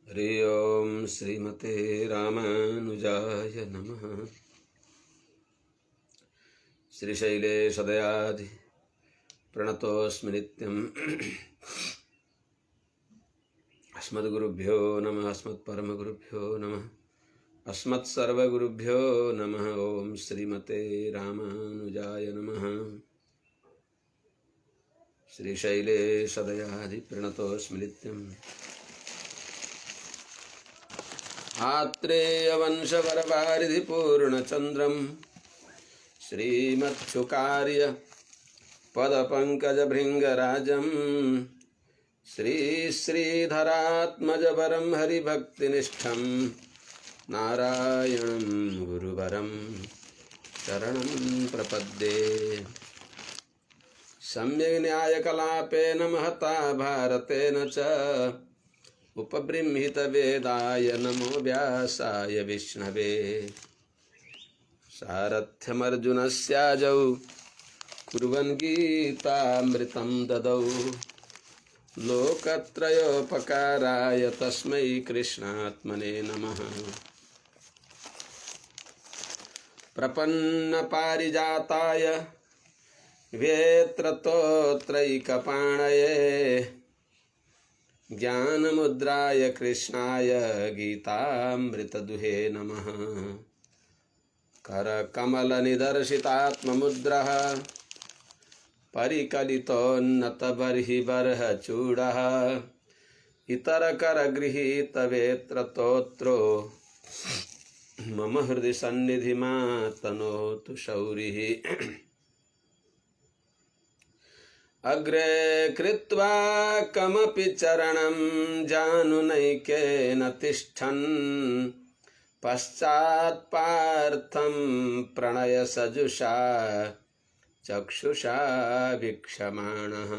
हरि ओम श्रीमते रामानुजाय नमः। श्रीशैलेशदयाधि प्रणतोऽस्मि नित्यम्। अस्मद्गुरुभ्यो नमः, अस्मत्परमगुरुभ्यो नमः, अस्मत्सर्वगुरुभ्यो नमः। ओम श्रीमते रामानुजाय नमः। श्रीशैलेशदयाधि प्रणतोऽस्मि नित्यम्। आत्रेयवंशवरवारिधि पूर्णचन्द्रम् श्रीमत्सुकार्य पदपङ्कजभृङ्गराजम् श्रीश्रीधरात्मजवरं हरिभक्तिनिष्ठं नारायणं गुरुवरं शरणं प्रपद्ये। सम्यग् न्यायकलापेन महता भारतेन च उपबृंहितवेदाय नमो व्यासाय विष्णवे। सारथ्यमर्जुनस्याजौ कुर्वन् गीतामृतं ददौ लोकत्रयोपकाराय तस्मै कृष्णात्मने नमः। प्रपन्नपारिजाताय वेत्रतोत्रैकपाणये ज्ञानमुद्राय कृष्णाय गीतामृतदुहे नमः। करकमलनिदर्शितात्ममुद्रः परिकलितोन्नतबर्हिबर्हचूडः इतरकरगृहीतवेत्रतोत्रो मम हृदि सन्निधिमातनोतु शौरिः। अग्रे कृत्वा कमपि चरणं जानुनैकेन तिष्ठन् पश्चात्पार्थं प्रणयसजुषा चक्षुषा वीक्षमाणः।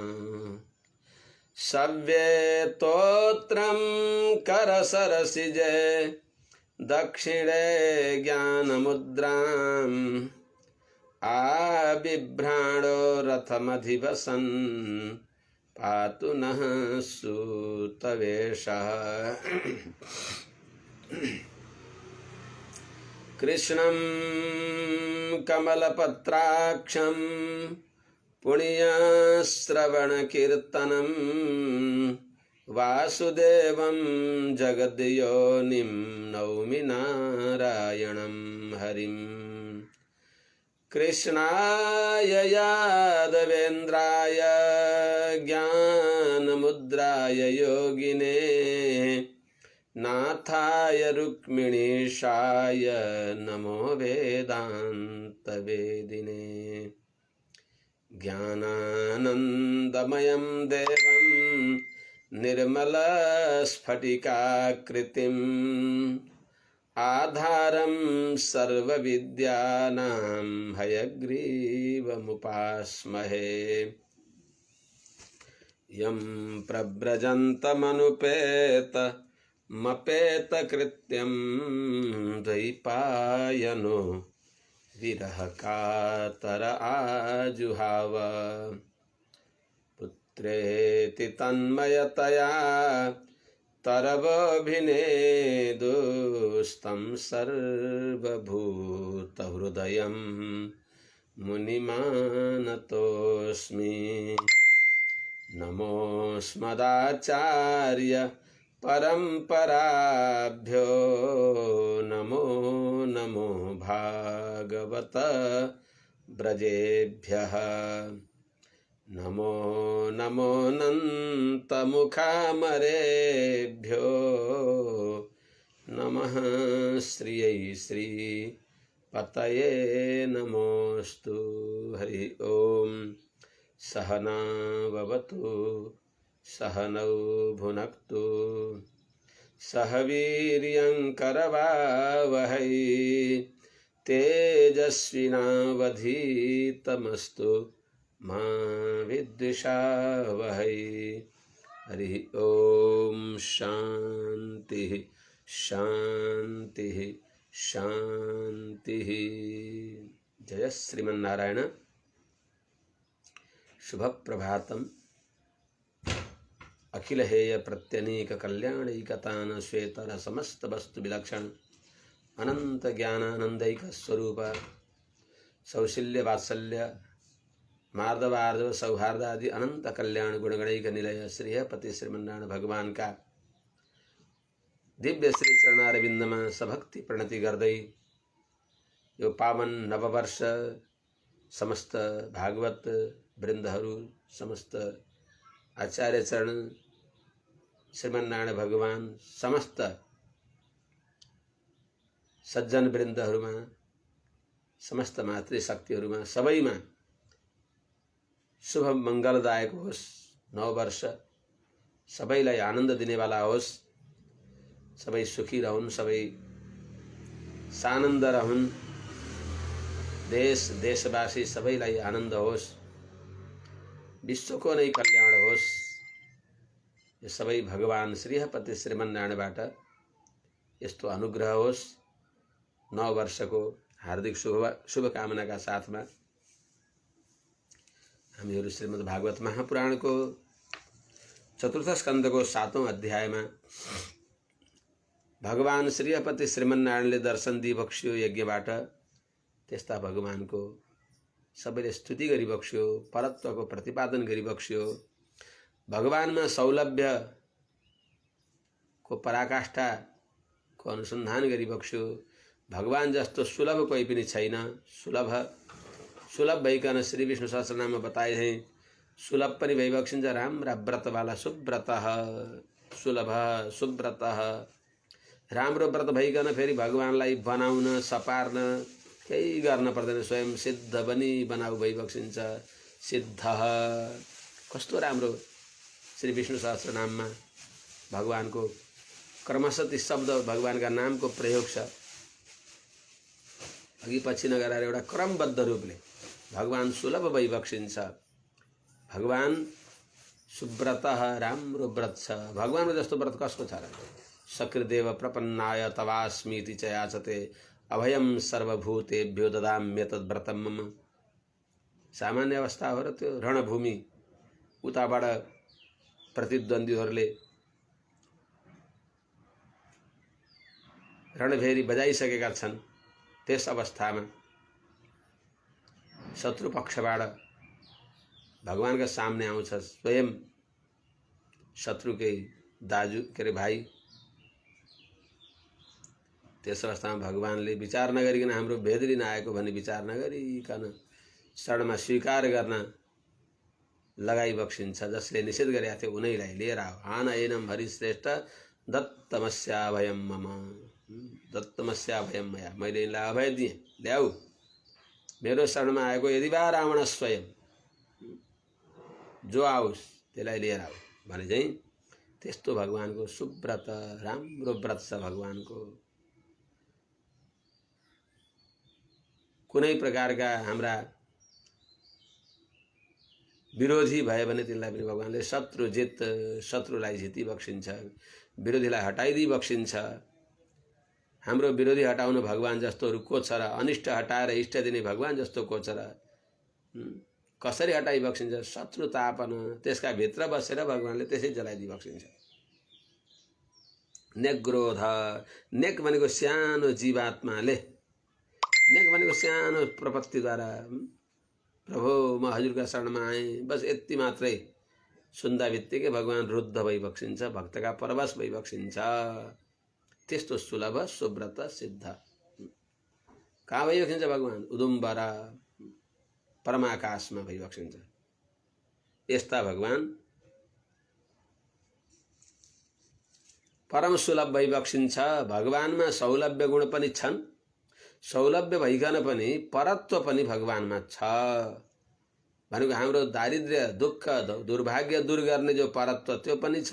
सव्येतोत्रं करसरसिजे दक्षिणे ज्ञानमुद्राम् आबिभ्राणो रथमधिवसन् पातु नः सूतवेषः। कृष्णं कमलपत्राक्षं पुण्यश्रवणकीर्तनं वासुदेवं जगद्योनिं नौमि नारायणं हरिम्। कृष्णाय यादवेन्द्राय ज्ञानमुद्राय योगिने नाथाय रुक्मिणीशाय नमो वेदान्तवेदिने। ज्ञानानन्दमयं देवं निर्मलस्फटिकाकृतिम् आधारं सर्वविद्यानां हयग्रीवमुपास्महे। यं प्रव्रजन्तमनुपेतमपेतकृत्यं द्वैपायनो विरहकातर आजुहाव। पुत्रेति तन्मयतया तरवोऽभिनेदुस्तं सर्वभूतहृदयं मुनिमानतोऽस्मि। नमोऽस्मदाचार्य परम्पराभ्यो नमो नमो भागवत ब्रजेभ्यः। नमो नमोऽनन्तमुखामरेभ्यो नमः। श्रियै श्रीपतये नमोऽस्तु। हरि ओम। सहना भवतु सहनौ भुनक्तु सह वीर्यं करवावहै तेजस्विनावधीतमस्तु मा विद्विषावहै। हरि ओम। शांति शांति शांति। जय श्रीमन्नारायण। शुभ प्रभातम। अखिल हेय प्रत्यनीक कल्याणैकतान श्वेतर समस्त वस्तु विलक्षण अनंत ज्ञानानंदैक स्वरूप सौशील्य वात्सल्य मार्दवार्दव सौहार्द आदि अनंत कल्याण गुणगणैक निलय श्रीहपति श्रीमन्नारायण भगवान का दिव्य श्री चरणारविंदमा सभक्ति प्रणति गर्दै यो पावन नववर्ष समस्त भागवत वृन्दहरू समस्त आचार्य चरण श्रीमन्नारायण भगवान समस्त सज्जन वृन्दहरूमा समस्त मातृशक्तिहरूमा सबैमा शुभ मंगलदायक होस्। नववर्ष सबैलाई आनन्द दिनेवाला होस्। सबै सुखी रहन्, सबै सानन्द रहन्। देश देशवासी सबैलाई आनन्द होस्। विश्वको नै कल्याण होस्। यो सबै भगवान श्रीहपति श्रीमन्नारायणबाट यस्तो अनुग्रह होस्। नववर्षको हार्दिक शुभकामनाका साथमा हामीहरू श्रीमद् भागवत महापुराणको चतुर्थ स्कन्धको 7औं अध्यायमा भगवान श्रीहपति श्रीमन्नारायणले दर्शन दिइबक्स्यो यज्ञबाट। त्यस्ता भगवानको सबैले स्तुति गरिबक्स्यो, परत्वको प्रतिपादन गरिबक्स्यो, भगवानमा सौलभ्यको पराकाष्ठाको अनुसन्धान गरिबक्स्यो। भगवान जस्तो सुलभ कोही पनि छैन। सुलभ भइकन श्री विष्णु सहस्रनाममा बताए हैं सुलभ पनि भइबक्सिन्छ। राम्रा व्रतवाला सुव्रत सुलभ सुव्रत राम्रो व्रत भइकन फेरि भगवानलाई बनाउन सपार्न केही गर्न पर्दैन, स्वयं सिद्ध पनि बनाऊ भइबक्सिन्छ। सिद्ध कस्तो राम्रो श्री विष्णु सहस्रनाममा भगवानको क्रमशः ती शब्द भगवानका नामको प्रयोग छ। अघि पछि नगरेर एउटा क्रमबद्ध रूपले भगवान सुलभ भइबक्सिन्छ। भगवान सुव्रत राम्रो व्रत छ। भगवानको जस्तो व्रत कसको छ र? सकृदेव प्रपन्नाय तवास्मीति च याचते अभयम सर्वभूतेभ्यो ददाम्यतद् व्रतं मम। सामान्य अवस्था हो र त्यो रणभूमि उताबाट प्रतिद्वन्द्वीहरूले रणभेरी बजाइसकेका छन्। त्यस अवस्थामा शत्रु पक्षबाट भगवानका सामने आउँछ स्वयं शत्रुकै दाजु के अरे भाइ। त्यस अवस्थामा भगवानले विचार नगरिकन हाम्रो भेद लिन आएको भन्ने विचार नगरिकन शरणमा स्वीकार गर्न लगाइबक्सिन्छ। जसले निषेध गरेका थियो उनैलाई लिएर आओ। आन एनम हरिश्रेष्ठ दत्तमस्याभयम मम। दत्तमस्याभयम मया, मैले यिनलाई अभय दिएँ, ल्याऊ। मेरो शरणमा आएको यदि वा रावण स्वयं जो आओस् त्यसलाई लिएर आऊ भने चाहिँ त्यस्तो भगवानको सुव्रत राम्रो व्रत छ। भगवानको कुनै प्रकारका हाम्रा विरोधी भए भने तिनलाई पनि भगवानले शत्रुलाई जितिबक्सिन्छ, विरोधीलाई हटाइदिइबक्सिन्छ। हाम्रो विरोधी हटाउन भगवान जस्तोहरू को छ र? अनिष्ट हटाएर इष्ट दिने भगवान जस्तो को छ र? कसरी हटाइबक्सिन्छ? शत्रु तापन त्यसका भित्र बसेर भगवानले त्यसै जलाइदिइबक्सिन्छ। नेक्रोध, नेक भनेको सानो जीवात्माले, नेक भनेको सानो प्रपत्तिद्वारा प्रभु म हजुरका शरणमा आएँ बस यति मात्रै सुन्दा बित्तिकै भगवान रुद्ध भइबक्सिन्छ, भक्तका परवश भइबक्सिन्छ। त्यस्तो सुलभ सुव्रत सिद्ध कहाँ भइबक्सिन्छ भगवान? उदुम्बरा परमाकाशमा भइबक्सिन्छ। यस्ता भगवान परम सुलभ भइबक्सिन्छ। भगवानमा सौलभ्य गुण पनि छन्। सौलभ्य भइकन पनि परत्व पनि भगवानमा छ। भनेको हाम्रो दारिद्र्य दुःख दुर्भाग्य दूर गर्ने जो परत्व त्यो पनि छ।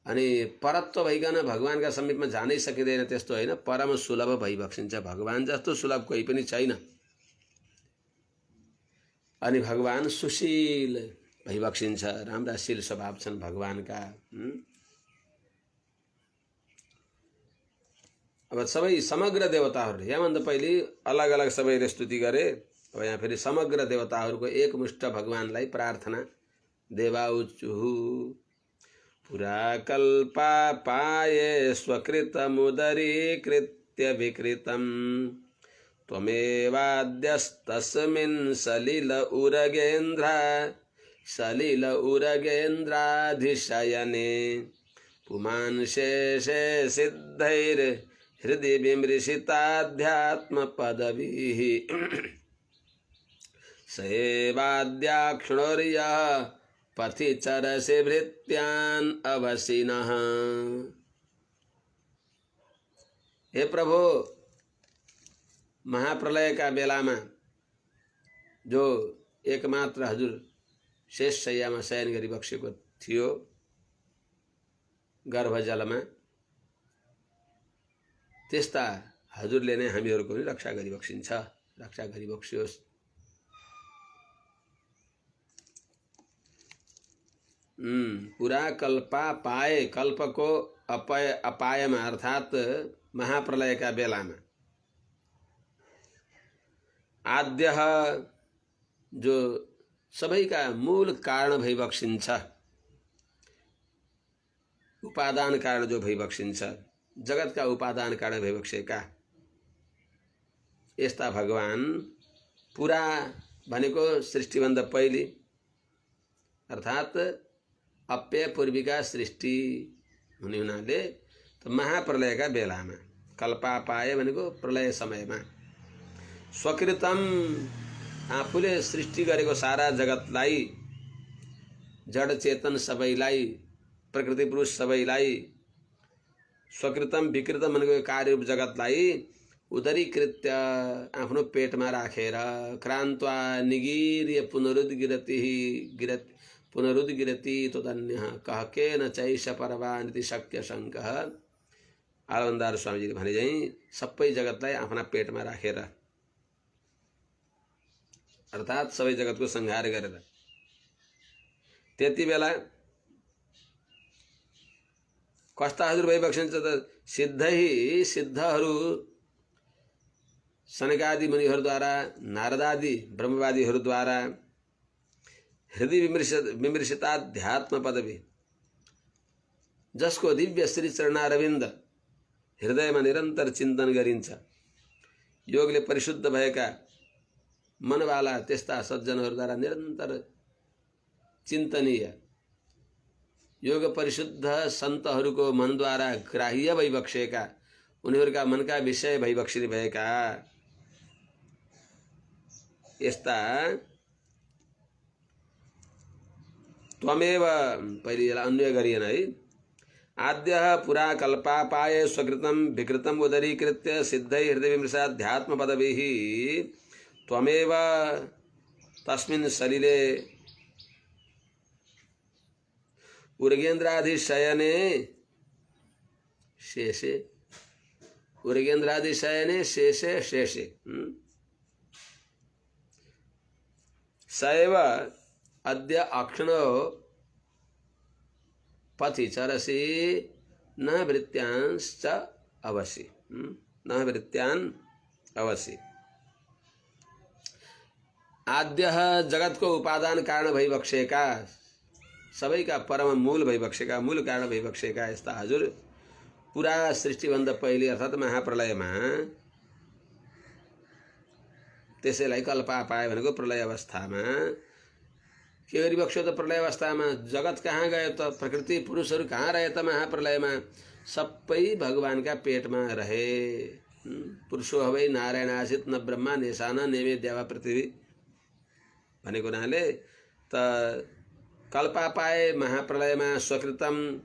अनि परत्व भइकन भगवानका समीपमा जानै सकिँदैन त्यस्तो होइन। परम सुलभ भइबक्सिन्छ। भगवान जस्तो सुलभ कोही पनि छैन। अनि भगवान सुशील भइबक्सिन्छ। राम्रा शील स्वभाव छन् भगवानका। अब सबै समग्र देवताहरूले यहाँभन्दा पहिले अलग अलग सबैले स्तुति गरे। अब यहाँ फेरि समग्र देवताहरूको एकमुष्ट भगवानलाई प्रार्थना देवाउचुः पुरा कल्पापाये स्वकृतमुदरीकृत्य विकृतम् त्वमेवाद्यस्तस्मिन् सलिल उरगेन्द्राधिशयने पुमान् शेषे सिद्धैर्हृदि विमृशिताध्यात्मपदवीः स एवाद्याक्षणोर्यः पथि चरसि भृत्यान् अवसिनः। हे प्रभु, महाप्रलय का बेला में जो एकमात्र हजुर शेष शैया में शयन गरी बक्सेको थियो गर्भजल में, त्यस्ता हजुरले नै हामीहरूको पनि रक्षा गरी बक्सिन्छ, रक्षा गरी बक्सियोस्। पुरा कल्पा पाए, कल्प को अपाय में अर्थात महाप्रलय का बेला में, आद्य जो सबै का मूल कारण भई बक्सिन्छ, उपादान कारण जो भई बक्सिन्छ, जगत का उपादान कारण भई बक्सेका यस्ता भगवान पुरा भनेको सृष्टिभन्दा पहिले अर्थात अप्य पूर्विका सृष्टि हुने हुनाले त महाप्रलयका बेलामा, कल्पापाय भनेको प्रलय समयमा, स्वकृतम आफूले सृष्टि गरेको सारा जगतलाई, जड चेतन सबैलाई, प्रकृति पुरुष सबैलाई, स्वकृतम विकृतम भनेको कार्यरूप जगतलाई उदरीकृत्य आफ्नो पेटमा राखेर क्रान्त्वा निगीर्य पुनरुद्गिरति तदन्यः कह केन चैष परवानिति शक्य शङ्कः। आलवन्दार स्वामीजीले भने चाहिँ सबै जगतलाई आफ्ना पेटमा राखेर अर्थात सबै जगतको संहार गरेर त्यति बेला कस्ता हजुर भई बक्सिन्छ त सिद्धहरू सनकादि मुनिहरूद्वारा, नारदादि ब्रह्मवादीहरूद्वारा हृदय विमृशिताध्यात्म पदवी, जसको दिव्य श्री चरणारविन्द हृदयमा निरन्तर चिन्तन गरिन्छ, योगले परिशुद्ध भएका मनवाला त्यस्ता सज्जनहरूद्वारा निरन्तर चिन्तनीय, योग परिशुद्ध सन्तहरूको मनद्वारा ग्राह्य भइबक्सेका, उनीहरूका मनका विषय भइबक्सिने भएका यस्ता त्वमेव, पहिले यसलाई अन्वय गरिएन है, आद्य पुरा कल्पापाय स्वकृतम विकृतम उदरीकृत्य सिद्धै हृदय विमृशाध्यात्म पदवीः त्वमेव तस्मिन् सलिले उर्गेन्द्राधिशयने शेषे, उर्गेन्द्राधिशयने शेषे शेषे सैव अद्य अक्षणो पथि चरसि न भृत्यांश्च अवसि, न भृत्यान् अवसि। आद्य जगत को उपादान कारण भई बक्सेका, सबै का परम मूल भई बक्सेका, मूल कारण भई बक्सेका यस्ता हजुर पुरा सृष्टिभन्दा पहिले अर्थात महाप्रलयमा, त्यसैलाई कल्पापाय भनेको प्रलय अवस्थामा के गरी बक्स्यो त? प्रलय अवस्थामा जगत कहाँ गयो त? प्रकृति पुरुषहरू कहाँ रहे त? महाप्रलयमा सबै भगवानका पेटमा रहे। पुरुषो हवै नारायण आसित न ब्रह्मा नेशान नेमे देवा पृथ्वी भनेको हुनाले त कल्पापाय महाप्रलयमा स्वकृतम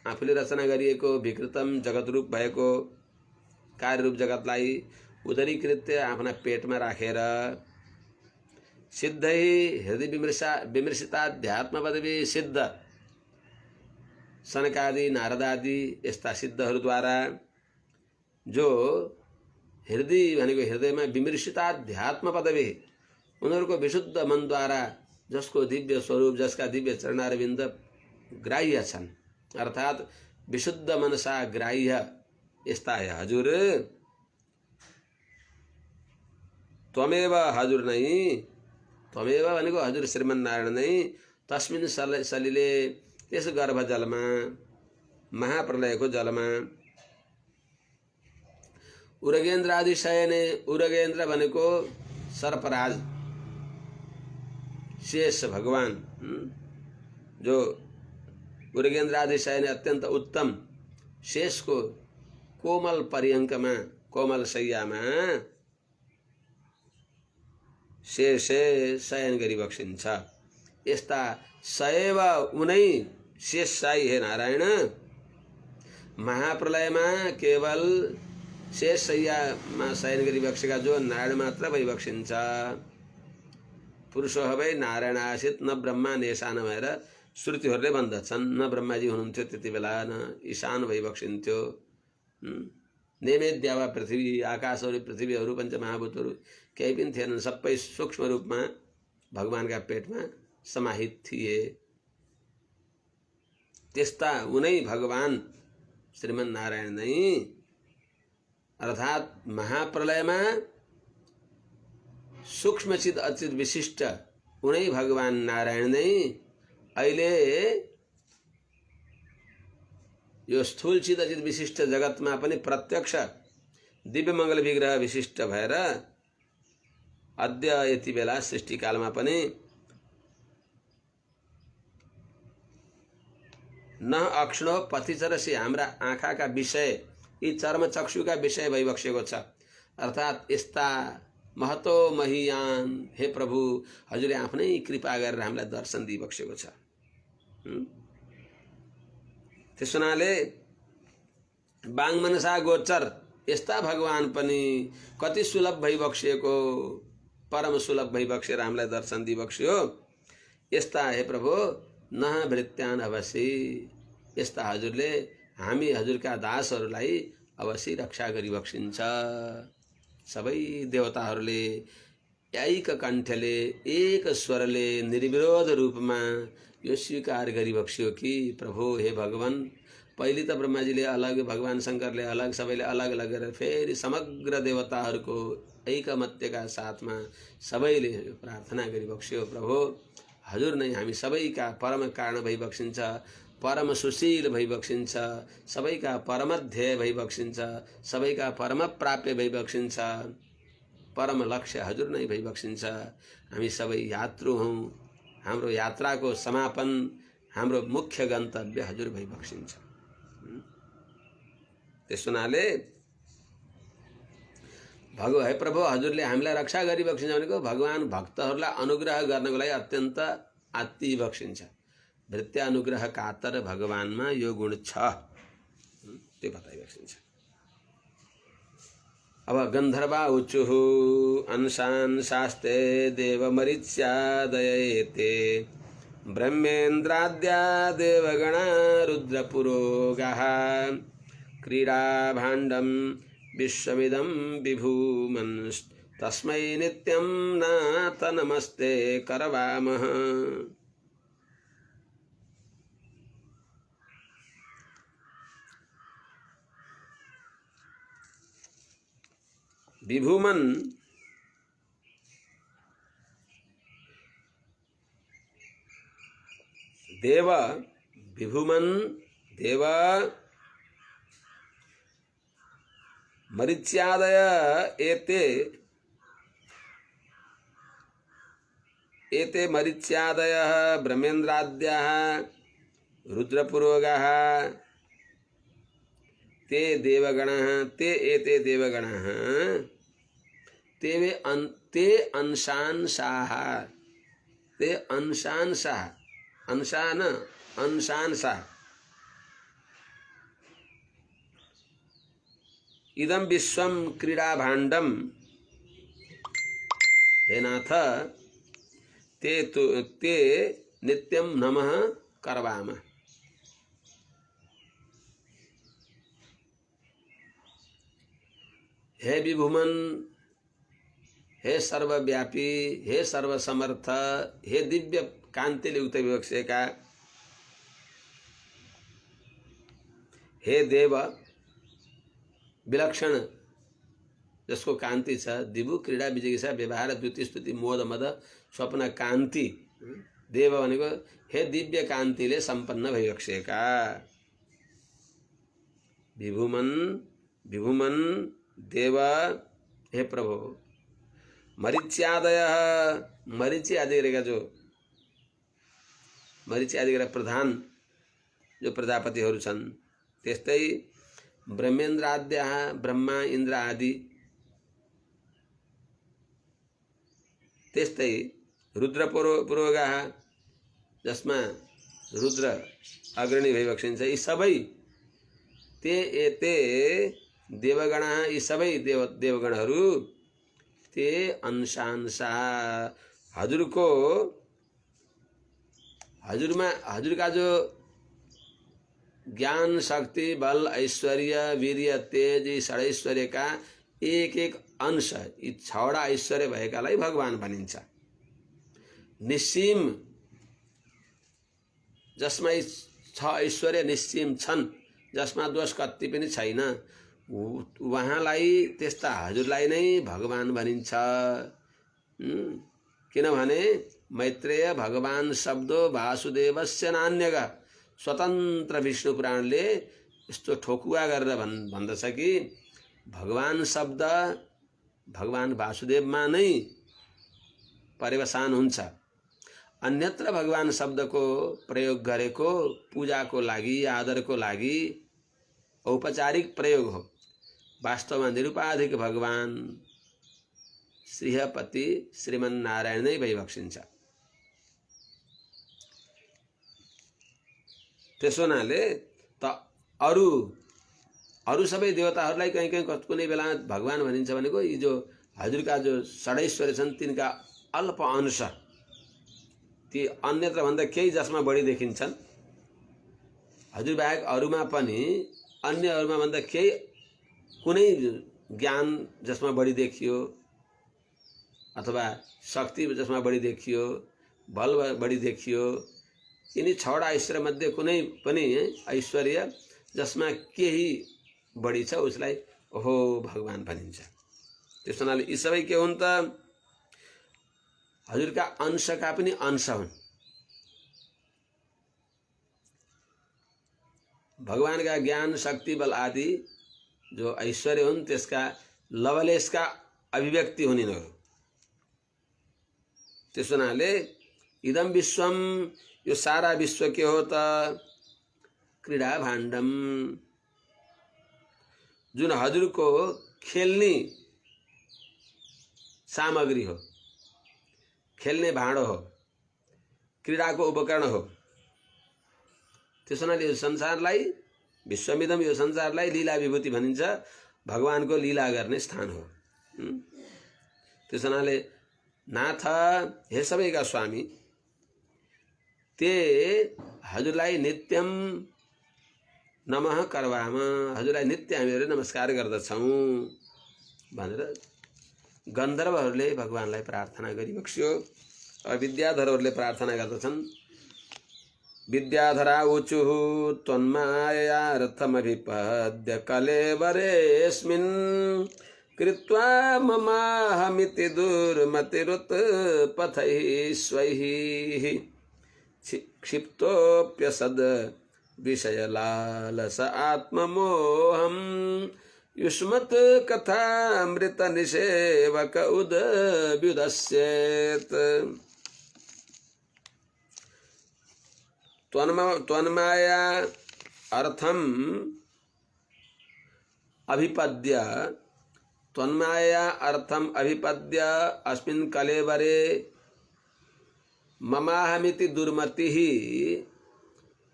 आफूले रचना गरिएको विकृतम जगतरूप भएको कार्यरूप जगतलाई उदरीकृत्य आफ्ना पेटमा राखेर सिद्धै हृदय विमृशिताध्यात्म पदवी, सिद्ध सनकादि नारदादि यस्ता सिद्धहरूद्वारा जो हृदय भनेको हृदयमा विमृशिताध्यात्म पदवी, उनीहरूको विशुद्ध मनद्वारा जसको दिव्य स्वरूप, जसका दिव्य चरणारविन्द ग्राह्य छन्, अर्थात विशुद्ध मनसा ग्राह्य यस्ता हजुर त्वमेव, हजुर नै, त्वमेव भनेको हजुर श्रीमन्नारायण नै तस्मिन् सलिले त्यस गर्भ जलमा महाप्रलयको जलमा उरगेन्द्र आदि शयने, उरगेन्द्र भनेको सर्पराज शेष भगवान, जो उरगेन्द्र आदि शयने अत्यंत उत्तम शेष को कोमल पर्यङ्कमा, कोमल शय्यामा शेषे शयन गरी बक्सिन्छ। यस्ता सैव उनै शेष साई हे नारायण महाप्रलयमा केवल शेष शय्यामा शयन गरी बक्सेका जो नारायण मात्र भइबक्सिन्छ। पुरुषो हवै नारायण आसित न ब्रह्मा न ईशान भएर श्रुतिहरूले भन्दछन्। न ब्रह्माजी हुनुहुन्थ्यो त्यति बेला, न ईशान भइबक्सिन्थ्यो। नेमेद्या वा पृथ्वी, आकाशहरू पृथ्वीहरू पञ्चमहाभूतहरू केही पनि थिएनन्, सबै सूक्ष्म रूपमा भगवानका पेटमा समाहित थिए। त्यस्ता उनै भगवान श्रीमन् नारायण नै अर्थात महाप्रलयमा सूक्ष्मचित अचित विशिष्ट उनै भगवान नारायण नै अहिले यो स्थूलचित अचित विशिष्ट जगतमा पनि प्रत्यक्ष दिव्य मङ्गल विग्रह विशिष्ट भएर अद्य यति बेला सृष्टिकालमा पनि न अक्षणो पथिचरसी हाम्रा आँखाका विषय, यी चर्म चक्षुका विषय भइबक्सेको छ। अर्थात् यस्ता महतो महियान हे प्रभु हजुरले आफ्नै कृपा गरेर हामीलाई दर्शन दिइबक्सेको छ। त्यस हुनाले बाङ्मनसा गोचर यस्ता भगवान पनि कति सुलभ भइबक्सिएको, परम सुलभ भइबक्सेर हामीलाई दर्शन दिइबक्स्यो। यस्ता हे प्रभु नह भृत्यान अवश्य, यस्ता हजुरले हामी हजुरका दासहरूलाई अवश्य रक्षा गरिबक्सिन्छ। सबै देवताहरूले एक कण्ठले एक स्वरले निर्विरोध रूपमा यो स्वीकार गरिबक्स्यो कि प्रभु हे भगवान, पहिले त ब्रह्माजीले अलग, भगवान शङ्करले अलग, सबैले अलग अलग गरेर फेरि समग्र देवताहरूको ऐकमत्यका साथमा सबैले प्रार्थना गरिबक्स्यो। प्रभु हजुर नै हामी सबैका परम कारण भइबक्सिन्छ, परम सुशील भइबक्सिन्छ, सबैका परमध्येय भइबक्सिन्छ, सबैका परम प्राप्य भइबक्सिन्छ, परम लक्ष्य हजुर नै भइबक्सिन्छ। हामी सबै यात्रु हौँ, हाम्रो यात्राको समापन, हाम्रो मुख्य गन्तव्य हजुर भइबक्सिन्छ। त्यस हुनाले हे प्रभु हजुरले हामीलाई रक्षा गरिबक्सिन्छ भनेको भगवान भक्तहरूलाई अनुग्रह गर्नको लागि अत्यन्त आत्ति बक्सिन्छ। भृत्य अनुग्रह कातर भगवानमा यो गुण छ, त्यो बताइबक्सिन्छ। अब गन्धर्वा उचुः अंशान शास्ते देवमरीच्यादयेते ब्रह्मेन्द्राद्या देवगणा रुद्रपुरोगाः क्रीडाभाण्डं विश्वमिदं विभूमन् तस्मै नित्यं नाथ नमस्ते करवामः। विभूमन देव, विभूमन देव मरीच्यादय एते मरीच्यादयः ब्रह्मेन्द्राद्याः रुद्रपुरोगाः ते देवगणः, ते एते देवगणः ते अंशांशाः, ते अंशांशाः, अंशान अंशांशाः इदं विश्वं क्रीडाभाण्डं हे नाथ ते नित्यं नमः करवामः। हे विभूमन, हे सर्वव्यापी, हे सर्वसमर्थ, हे दिव्य कान्तिले युक्त विवक्षेका, हे देव विलक्षण जसको कान्ति छ, दिवु क्रीडा विजय छ, व्यवहार द्युति स्तुति मोद मद स्वप्न कान्ति देव भनेको हे दिव्य कान्तिले सम्पन्न भइबक्सेका। विभुमन विभुमन देव हे प्रभु। मरीच्यादय मरीची आदि गरेका जो मरीची आदि गरेका प्रधान जो प्रजापतिहरू छन्, त्यस्तै ब्रह्मेन्द्राद्य ब्रह्मा इन्द्र आदि, त्यस्तै रुद्र पुरोगा जसमा रुद्र अग्रणी भइबक्सिन्छ, यी सबै ते एते देवगण, यी सबै देवगणहरू ते अंशांशा हजुरको हजुरका जो ज्ञान शक्ति बल ऐश्वर्य वीर्य तेज यी षडैश्वर्यका एक एक अंश, यी छवटा ऐश्वर्य भएकालाई भगवान भनिन्छ। निस्सीम जसमा यी छ ऐश्वर्य निस्सीम छन्, जसमा दोष कति पनि छैन, उहाँलाई त्यस्ता हजुरलाई नै भगवान भनिन्छ। किनभने मैत्रेय भगवान शब्दो वासुदेवस्य नान्यगा, स्वतन्त्र विष्णु पुराणले यस्तो ठोकुवा गरेर भन्दछ कि भगवान शब्द भगवान वासुदेवमा नै पर्यवसान हुन्छ। अन्यत्र भगवान शब्दको प्रयोग गरेको पूजाको लागि आदरको लागि औपचारिक प्रयोग हो। वास्तवमा निरुपाधिक भगवान श्रीहपति श्रीमन्नारायण नै भइबक्सिन्छ। त्यसो हुनाले त अरू सबै देवताहरूलाई कहीँ कहीँ कुनै बेला भगवान भनिन्छ भनेको यी जो हजुरका जो षडैश्वर्य छन् तिनका अल्प अंश, ती अन्यत्र भन्दा केही जसमा बढी देखिन्छन्, हजुर बाहेक अरूमा पनि अन्यहरूमा भन्दा केही कुनै ज्ञान जसमा बढी देखियो अथवा शक्ति जसमा बढी देखियो, बल बढी देखियो, यिनी छवटा ऐश्वर्य मध्ये कुनै पनि ऐश्वर्य जसमा केही बढी छ उसलाई ओहो भगवान भनिन्छ। त्यस हुनाले यी सबै के हुन् त हजुरका अंशका पनि अंश हुन्। भगवानका ज्ञान शक्ति बल आदि जो ऐश्वर्य हुन् त्यसका लवलेशका अभिव्यक्ति हुन् यिनीहरू। त्यस हुनाले इदम विश्वम, यो सारा विश्व के हो त क्रीडा भाण्डम, जुन हजुरको खेल्ने सामग्री हो, खेल्ने भाँडो हो, क्रीडाको उपकरण हो। त्यसो हुनाले यो संसारलाई विश्वमिदम, यो संसारलाई लीला विभूति भनिन्छ, भगवानको लीला गर्ने स्थान हो। त्यसो हुनाले नाथ हे सबैका स्वामी, ते हजुरलाई नित्यम नमः करवाम, हजुरलाई नित्य हामीहरूले नमस्कार गर्दछौँ भनेर गन्धर्वहरूले भगवानलाई प्रार्थना गरिबक्स्यो। विद्याधरहरूले प्रार्थना गर्दछन्। विद्याधरा ऊचुः त्वन्मायार्थमभिपद्य कलेवरेऽस्मिन् कृत्वा ममाहमिति दुर्मतिरुत्पथैः स्वैः क्षिप्तोऽप्यसद् विषयलालस आत्ममोहम् युष्मत् कथामृत निषेवक उदभ्युदस्येत्। त्वन्माया अर्थम अभिपद्य, त्वन्माया अर्थम अभिपद्य अस्मिन् कलेवरे ममाहमिति दुर्मतिः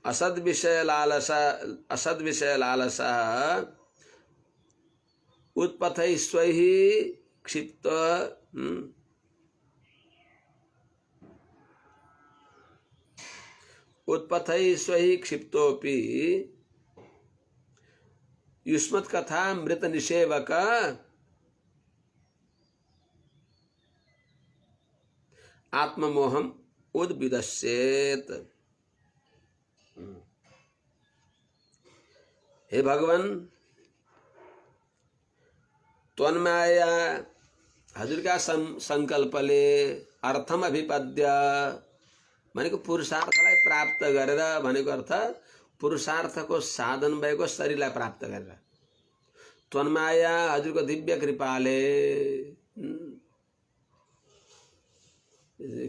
असद्विषय लालसा उत्पथैः स्वैः क्षिप्त उत्पथैः स्वैः क्षिप्तोऽपि युष्मत् कथा मृत निषेवक आत्ममोहम उद्विदस्येत्। हे भगवान, त्वन्माया हजुरका संकल्पले अर्थम अभिपद्य भनेको पुरुषार्थलाई प्राप्त गरेर भनेको अर्थ पुरुषार्थको साधन भएको शरीरलाई प्राप्त गरेर। त्वन्माया हजुरको दिव्य कृपाले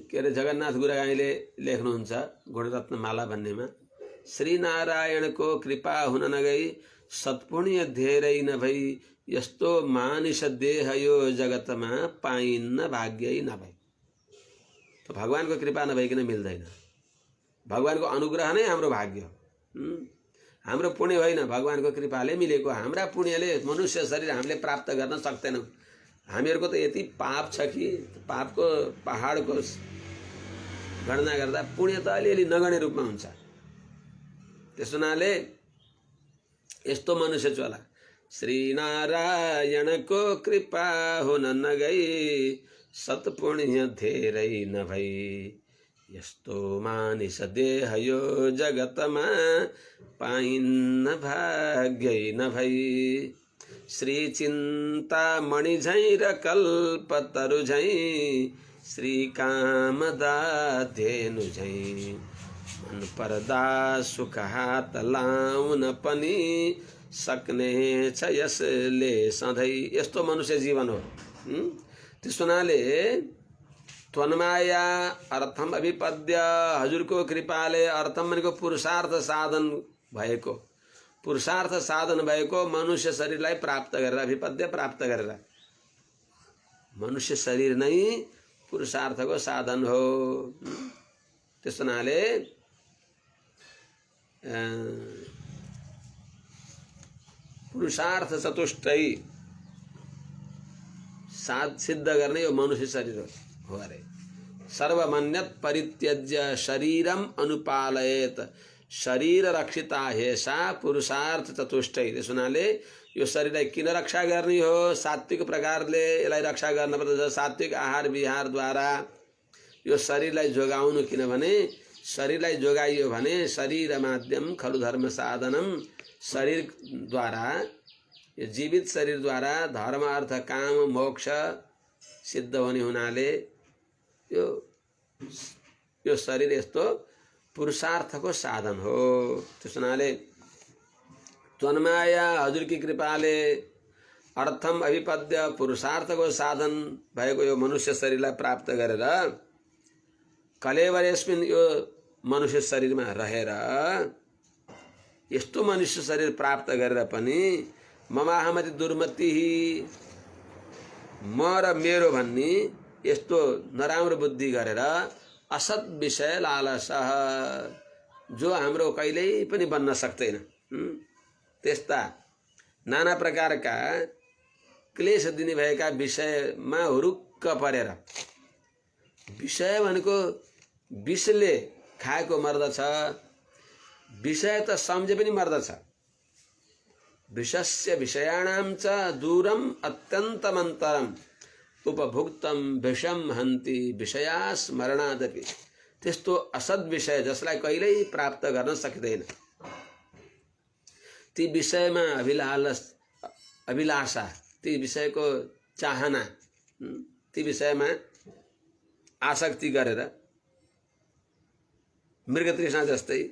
के अरे जगन्नाथ गुरुगाईले लेख्नुहुन्छ गुणरत्नमाला भन्नेमा, श्रीनारायणको कृपा हुन नगई सत्पुण्य धेरै नभई यस्तो मानिस देह यो जगतमा पाइन्न भाग्यै नभई। तो भगवानको कृपा नभइकन मिल्दैन। भगवानको अनुग्रह नै हाम्रो भाग्य हो। हाम्रो पुण्य होइन, भगवानको कृपाले मिलेको। हाम्रा पुण्यले मनुष्य शरीर हामीले प्राप्त गर्न सक्दैनौँ। हामीहरूको त यति पाप छ कि पापको पहाडको गणना गर्दा पुण्य त अलिअलि नगण्य रूपमा हुन्छ। त्यस हुनाले यस्तो मनुष्य चोला श्रीनारायणको कृपा हुन नगई सत्पुण्य धेरै नभई यस्तो मानिस देह यो जगतमा पाइन्न भाग्यै नभई। श्री चिन्तामणि झैं र कल्पतरु झैं श्री कामदाध्येनु झैं मन पर्दा सुख हात लाउन पनि सक्ने छ यसले सधैँ। यस्तो मनुष्य जीवन हो। त्यस हुनाले त्वन्माया अर्थम अभिपद्य हजुरको कृपाले, अर्थम भनेको पुरुषार्थ साधन भएको, पुरुषार्थ साधन भएको मनुष्य शरीरलाई प्राप्त गरेर, अभिपद्य प्राप्त गरेर। मनुष्य शरीर नै पुरुषार्थको साधन हो। त्यस हुनाले पुरुषार्थ चतुष्टय सिद्ध गर्ने यो मनुष्य शरीर हो अरे। सर्वमन्यत परित्यज्य शरीरम अनुपालयेत शरीर रक्षिता हेसा पुरुषार्थ चतुष्टय। त्यस हुनाले यो शरीरलाई किन रक्षा गर्ने हो? सात्विक प्रकारले यसलाई रक्षा गर्नुपर्छ। सात्विक आहार विहारद्वारा यो शरीरलाई जोगाउनु। किनभने शरीरलाई जोगाइयो भने शरीर माध्यम खलु धर्म साधनम, शरीरद्वारा यो जीवित शरीरद्वारा धर्म अर्थ काम मोक्ष सिद्ध हुने हुनाले यो शरीर यस्तो पुरुषार्थको साधन हो। त्यस हुनाले त्वन्माया हजुरकी कृपाले अर्थम अभिपद्य पुरुषार्थको साधन भएको यो मनुष्य शरीरलाई प्राप्त गरेर कलेवर यसमिन यो मनुष्य शरीरमा रहेर यस्तो मनुष्य शरीर प्राप्त गरेर पनि ममाहमति दुर्मति म र मेरो भन्ने यस्तो नराम्रो बुद्धि गरेर असत विषय लालस जो हाम्रो कहिल्यै पनि बन्न सक्दैन, त्यस्ता नाना प्रकारका क्लेश दिने भएका विषयमा हुरुक्क परेर, विषय भनेको विषले खाएको मर्दछ, विषय त सम्झे पनि मर्दछ। विषस्य विषयाणां च दूरम अत्यन्तमन्तरम उपभुक्तम विषम हन्ति विषया स्मरणादपि। त्यस्तो असद विषय जसलाई कहिल्यै प्राप्त गर्न सकिँदैन, ती विषयमा अभिलाषा, ती विषयको चाहना, ती विषयमा आसक्ति गरेर मृगतृष्णा जस्तै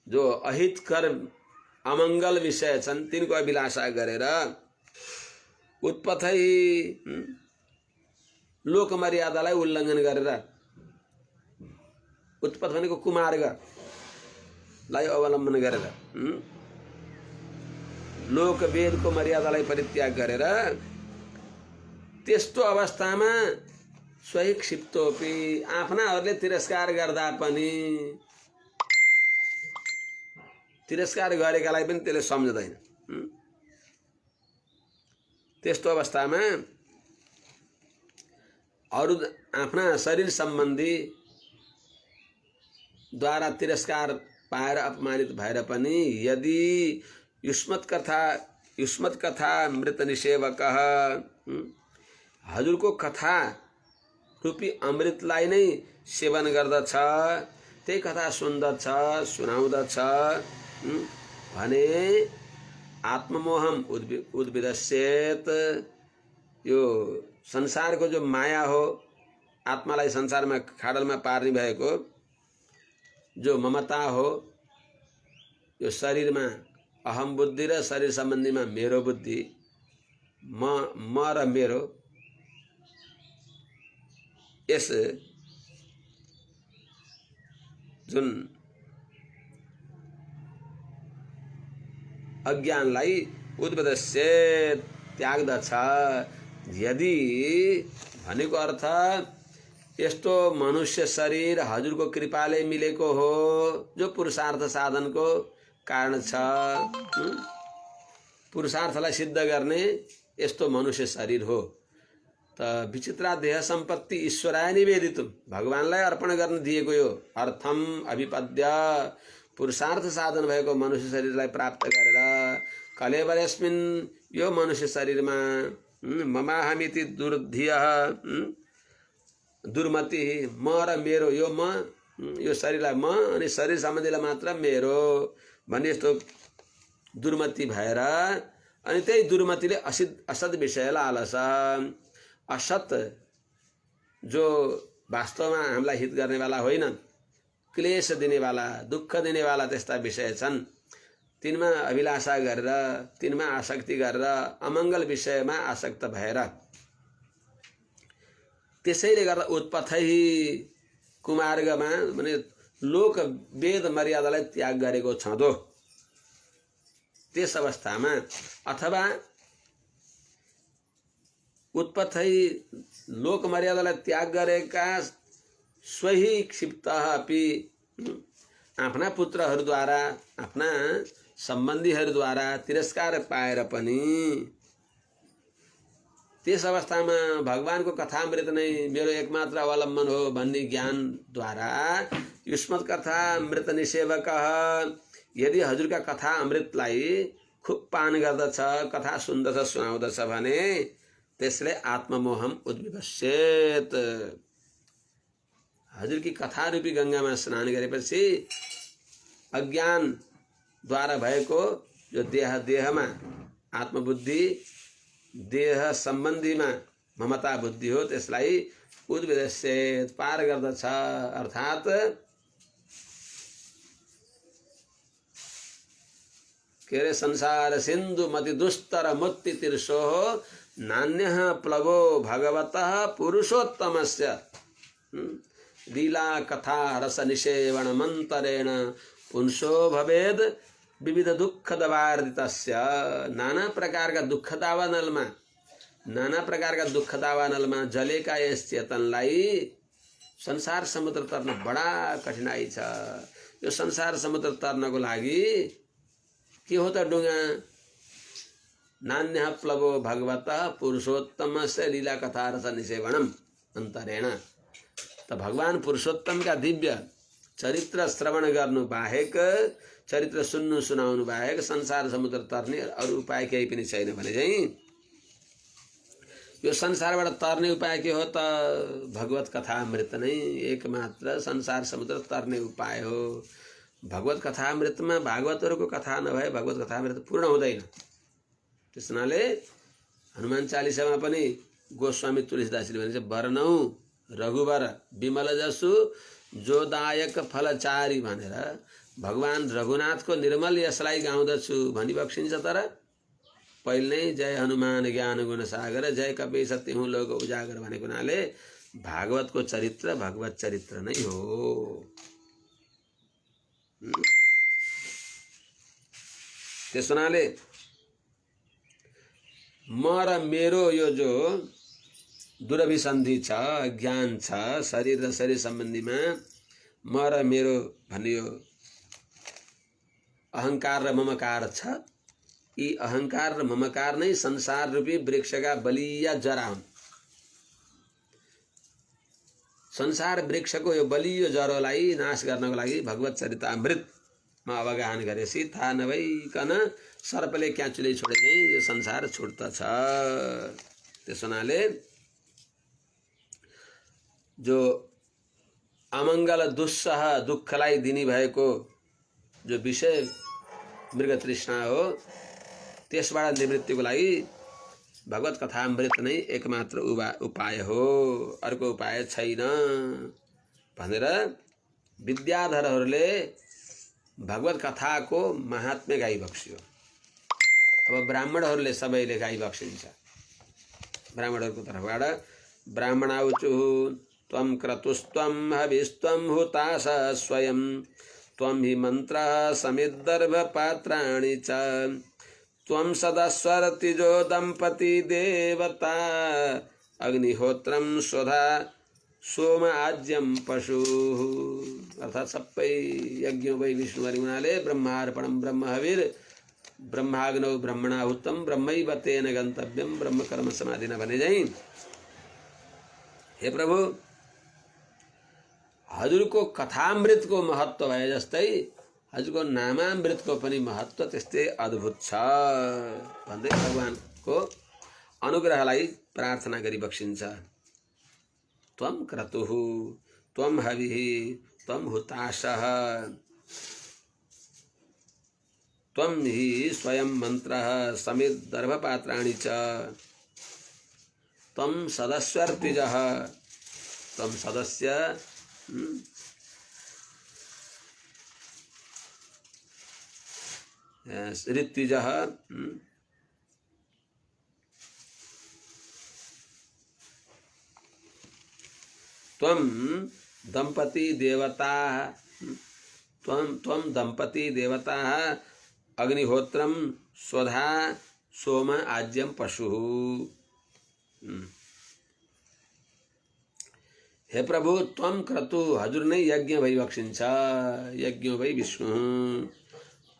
जो अहितकर अमङ्गल विषय छन् तिनको अभिलाषा गरेर उत्पथै लोक मर्यादालाई उल्लङ्घन गरेर, उत्पथ भनेको कुमार्गलाई अवलम्बन गरेर, लोक वेदको मर्यादालाई परित्याग गरेर त्यस्तो अवस्थामा स्वै क्षिप्तोपि आफ्नाहरूले तिरस्कार गर्दा पनि, तिरस्कार गरेकालाई पनि त्यसले सम्झदैन। त्यस्तो अवस्थामा अरू आफ्ना शरीर सम्बन्धी द्वारा तिरस्कार पाएर अपमानित भएर पनि यदि युष्मत कथा मृत निसेवक हजुरको कथा रूपी अमृतलाई नै सेवन गर्दछ, त्यही कथा सुन्दछ सुनाउँदछ भने आत्ममोहम उद्विदस्येत, यो संसारको जो माया हो आत्मालाई संसारमा खाडलमा पार्ने भएको जो ममता हो, यो शरीरमा अहम बुद्धि र शरीर सम्बन्धीमा मेरो बुद्धि, म र मेरो, यस जुन अज्ञानलाई उद्भदस्य त्याग्दछ। यदि भनेको अर्थ यस्तो मनुष्य शरीर हजुरको कृपाले मिलेको हो, जो पुरुषार्थ साधनको कारण छ। पुरुषार्थलाई सिद्ध गर्ने यस्तो मनुष्य शरीर हो। त विचित्रा देह सम्पत्ति ईश्वराय निवेदितुम, भगवानलाई अर्पण गर्न दिएको यो अर्थम अभिपद्य, पुरुषार्थ साधन भएको मनुष्य शरीरलाई प्राप्त गरेर कलेवरस्मिन्, यो मनुष्य शरीरमा ममाहमिति दुर्धियः, दुर्मति, म र मेरो, यो म, यो शरीरलाई म अनि शरीर सम्बन्धीलाई मात्र मेरो भन्ने यस्तो दुर्मति भएर, अनि त्यही दुर्मतिले असत विषय लालसा, असत जो वास्तवमा हामीलाई हित गर्नेवाला होइन, क्लेश दिनेवाला, दुःख दिनेवाला त्यस्ता विषय छन्, तिनमा अभिलाषा गरेर, तिनमा आसक्ति गरेर, अमङ्गल विषयमा आसक्त भएर, त्यसैले गर्दा उत्पथै कुमार्गमा भने लोक वेद मर्यादालाई त्याग गरेको छँदो, त्यस अवस्थामा अथवा उत्पथै लोक मर्यादालाई त्याग गरेका स्वही क्षिप्तः अपि, आफ्ना पुत्रहरूद्वारा, आफ्ना सम्बन्धीहरूद्वारा तिरस्कार पाएर पनि त्यस अवस्थामा भगवानको कथामृत नै मेरो एकमात्र अवलम्बन हो भन्ने ज्ञानद्वारा युष्मत् कथामृत निसेवकः, यदि हजुरका कथा अमृतलाई खुब पान गर्दछ, कथा सुन्दछ, सुनाउँदछ भने त्यसले आत्ममोहम उद्विपश्येत। हजुर की कथा रूपी गंगामा स्नान गरेपछि अज्ञानद्वारा भएको जो देहमा आत्मबुद्धि, देह सम्बन्धीमा ममता बुद्धि हो, त्यसलाई उद्विपश्येत, पार गर्दछ। अर्थात् के अरे संसार सिन्धु मति दुस्तर मुक्ति तीर्षो नान्यः प्लवो भगवतः पुरुषोत्तमस्य लीला कथा रस निषेवण मंतरेण पुंसो भवेद विविध दुख दवार्दितस्य। नाना प्रकार का दुख दावानलमा, नाना प्रकार का दुख दावानलमा जलेका यस चेतनलाई संसार समुद्र तर्न बडा कठिनाई छ। यो संसार समुद्र तर्नको लागि के हो त डुङ्गा? नान्यः प्लवो भगवतः पुरुषोत्तमस्य लीला कथा रस निषेवणम अन्तरेण। त भगवान पुरुषोत्तम का दिव्य चरित्र श्रवण गर्नु बाहेक, चरित्र सुन्नु सुनाउनु बाहेक संसार समुद्र तर्ने अरु उपाय केही पनि छैन भने चाहिँ यो संसारबाट तर्ने उपाय के हो त? भगवत कथामृत नै एकमात्र संसार समुद्र तर्ने उपाय हो। भगवत कथामृतमा भागवतहरूको कथा नभए भगवत कथामृत पूर्ण हुँदैन। त्यस हुनाले हनुमान चालिसामा पनि गोस्वामी तुलसीदासले भने चाहिँ वर्णौ रघुवर विमल जसु जोदायक फलचारी भनेर भगवान रघुनाथको निर्मल यसलाई गाउँदछु भनी बक्सिन्छ। तर पहिल्यै जय हनुमान ज्ञान गुण सागर जय कपि सत्य हुँ लोक उजागर भनेको हुनाले भागवतको चरित्र भगवत चरित्र नै हो। त्यस हुनाले म र मेरो यो जो दुरभिसन्धि छ, ज्ञान छ, शरीर र शरीर सम्बन्धीमा म र मेरो भन्ने यो अहंकार र ममकार छ। यी अहंकार र ममकार नै संसार रूपी वृक्षका बलिया जरा हुन्। संसार वृक्षको यो बलियो जरोलाई नाश गर्नको लागि भगवत चरितामृतमा अवगाहन गरेपछि थाहा नभइकन सर्पले क्याचुले छोडे चाहिँ यो संसार छुट्दछ। त्यस हुनाले जो अमङ्गल दुस्सह दुःखलाई दिने भएको जो विषय मृग तृष्णा हो, त्यसबाट निवृत्तिको लागि भगवत कथामृत नै एकमात्र उपाय हो, अर्को उपाय छैन भनेर विद्याधरहरूले भगवत कथाको महात्म्य गाइबक्स्यो। अब ब्राह्मणहरूले सबैले गाइबक्सिन्छ। ब्राह्मणहरूको तर्फबाट ब्राह्मणाउचुः त्वं क्रतुस्त्वं हविस्त्वं हुताश स्वयं त्वं हि मन्त्रः समिद्धर्भपात्राणि च त्वं सदस्वर्तिजो दम्पति देवता अग्निहोत्रं स्वधा सोम आज्यम पशुः। अर्थात् सबै यज्ञ वै विष्णु हुनाले ब्रह्मार्पणम ब्रह्म हविर ब्रह्माग्नौ ब्रह्मणाहुतम ब्रह्मैव तेन गन्तव्यम ब्रह्म कर्म समाधि न भने झैं हे प्रभु हजुरको कथामृतको महत्व भए जस्तै हजुरको नामामृतको पनि महत्व त्यस्तै अद्भुत छ भन्दै भगवानको अनुग्रहलाई प्रार्थना गरी बक्सिन्छ। त्वं क्रतुः त्वं हविः त्वं हुताशः त्वं हि स्वयं मन्त्रः समिद्धर्भपात्राणि च त्वं सदस्वर्तिजः त्वं सदस्य ऋत्विजः त्वं दंपति देवता त्वं दंपति देवता अग्निहोत्रम स्वधा सोम आज्यम पशु। हे प्रभु त्वं क्रतु हजुर नै यज्ञ भइबक्सिन्छ, यज्ञो भई विष्णु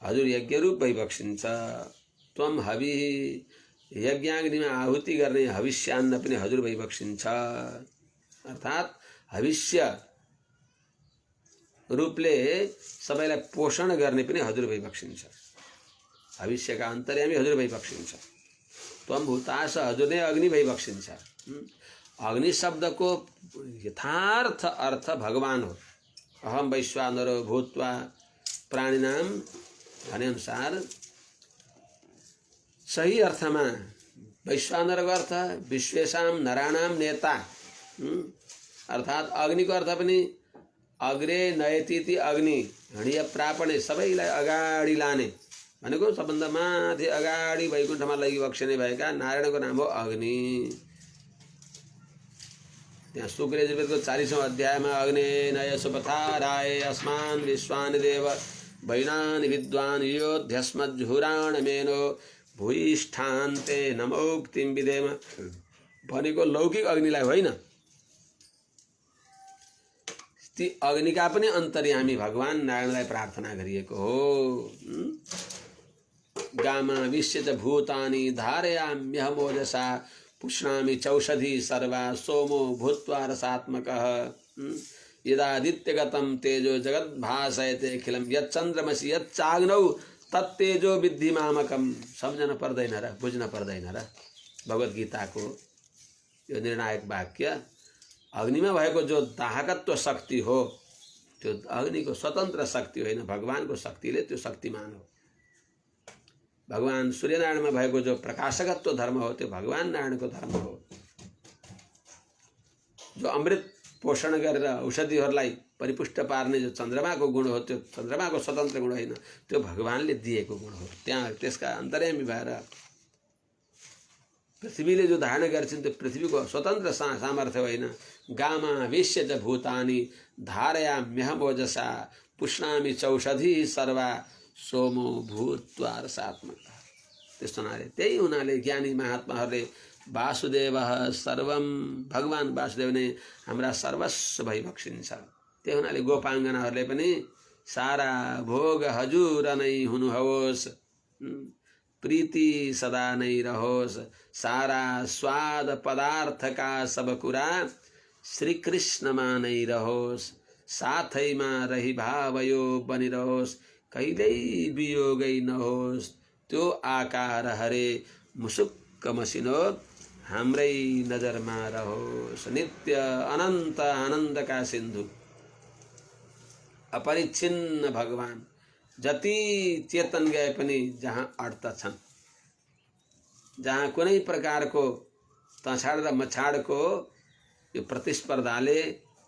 हजुर यज्ञ रूप भइबक्सिन्छ। त्वं हवि यज्ञाग्निमा आहुति गर्ने हविष्यान्न पनि हजुर भइबक्सिन्छ। अर्थात् हविष्य रूपले सबैलाई पोषण गर्ने पनि हजुर भइबक्सिन्छ। हविष्यका अन्तर्यामी हजुर भइबक्सिन्छ। त्वं हुताश हजुर नै अग्नि भइबक्सिन्छ। अग्नि शब्दको यथार्थ अर्थ भगवान हो। अहम वैश्वानरो भूत्वा प्राणिनाम भने अनुसार सही अर्थमा वैश्वानरको अर्थ विश्वेशाम नराणाम नेता अर्थात् अग्निको अर्थ पनि अग्रे नयतीति अग्नि हणीय प्रापणे सबैलाई अगाडि लाने भनेको सबभन्दा माथि अगाडि वैकुण्ठमा लगिबक्सिने भएका नारायणको नाम हो अग्नि। त्यहाँ शुक्ल यजुर्वेदको 40औं अध्यायमा अग्ने नय सुपथाराय अस्मान विश्वान देव वैनानि विद्वान योध्यस्मज्जुहुराण मेनो भूयिष्ठान्ते नमोक्तिम विधेम भनेको लौकिक अग्निलाई होइन, ती अग्निका पनि अन्तर्यामी भगवान नारायणलाई प्रार्थना गरिएको हो। गामा विश्य च भूतानि धारयाम्यहमोजसा पुष्णामि चौषधि सर्वा सोमो भूत्वा रसात्मकः यदादित्यगतं तेजो जगद्भासयते अखिलं यच्चन्द्रमसि यच्चाग्नौ तत्तेजो विद्धि मामकम्। सम्झन पर्दैन र बुझ्न पर्दैन र भगवत गीताको यो निर्णायक वाक्य। अग्निमा भएको जो दाहकत्व शक्ति हो त्यो अग्निको स्वतन्त्र शक्ति होइन, भगवानको शक्तिले त्यो शक्तिमान हो। भगवान सूर्यनारायणमा भएको जो प्रकाशकत्व धर्म हो त्यो भगवान नारायणको धर्म हो। जो अमृत पोषण गरेर औषधिहरूलाई परिपुष्ट पार्ने जो चन्द्रमाको गुण हो त्यो चन्द्रमाको स्वतन्त्र गुण होइन, त्यो भगवानले दिएको गुण हो। त्यहाँ त्यसका अन्तर्यामी भएर पृथ्वीले जो धारण गर्छन् त्यो पृथ्वीको स्वतन्त्र सामर्थ्य होइन। गामा विश्य च भूतानि धारयाम्यहमोजसा पुष्णामि चौषधि सर्वा सोमो भूत्वा रसात्मकः। त्यस्तो हुनाले त्यही हुनाले ज्ञानी महात्माहरूले वासुदेव सर्वम भगवान वासुदेव नै हाम्रा सर्वस्व भइबक्सिन्छ। त्यही हुनाले गोपाङ्गनाहरूले पनि सारा भोग हजुर नै हुनुहोस्, प्रीति सदा नै रहोस्, सारा स्वाद पदार्थका सब कुरा श्री कृष्णमा नै रहोस्, साथैमा रही भावयो बनिरहोस्, कहिल्यै वियोगै नहोस्, त्यो आकार हरे मुसुक्क मसिनो हाम्रै नजरमा रहोस्। नित्य अनन्त आनन्दका सिन्धु अपरिच्छिन्न भगवान जति चेतन गए पनि जहाँ अड्तछन्, जहाँ कुनै प्रकारको तछाड र मछाडको यो प्रतिस्पर्धाले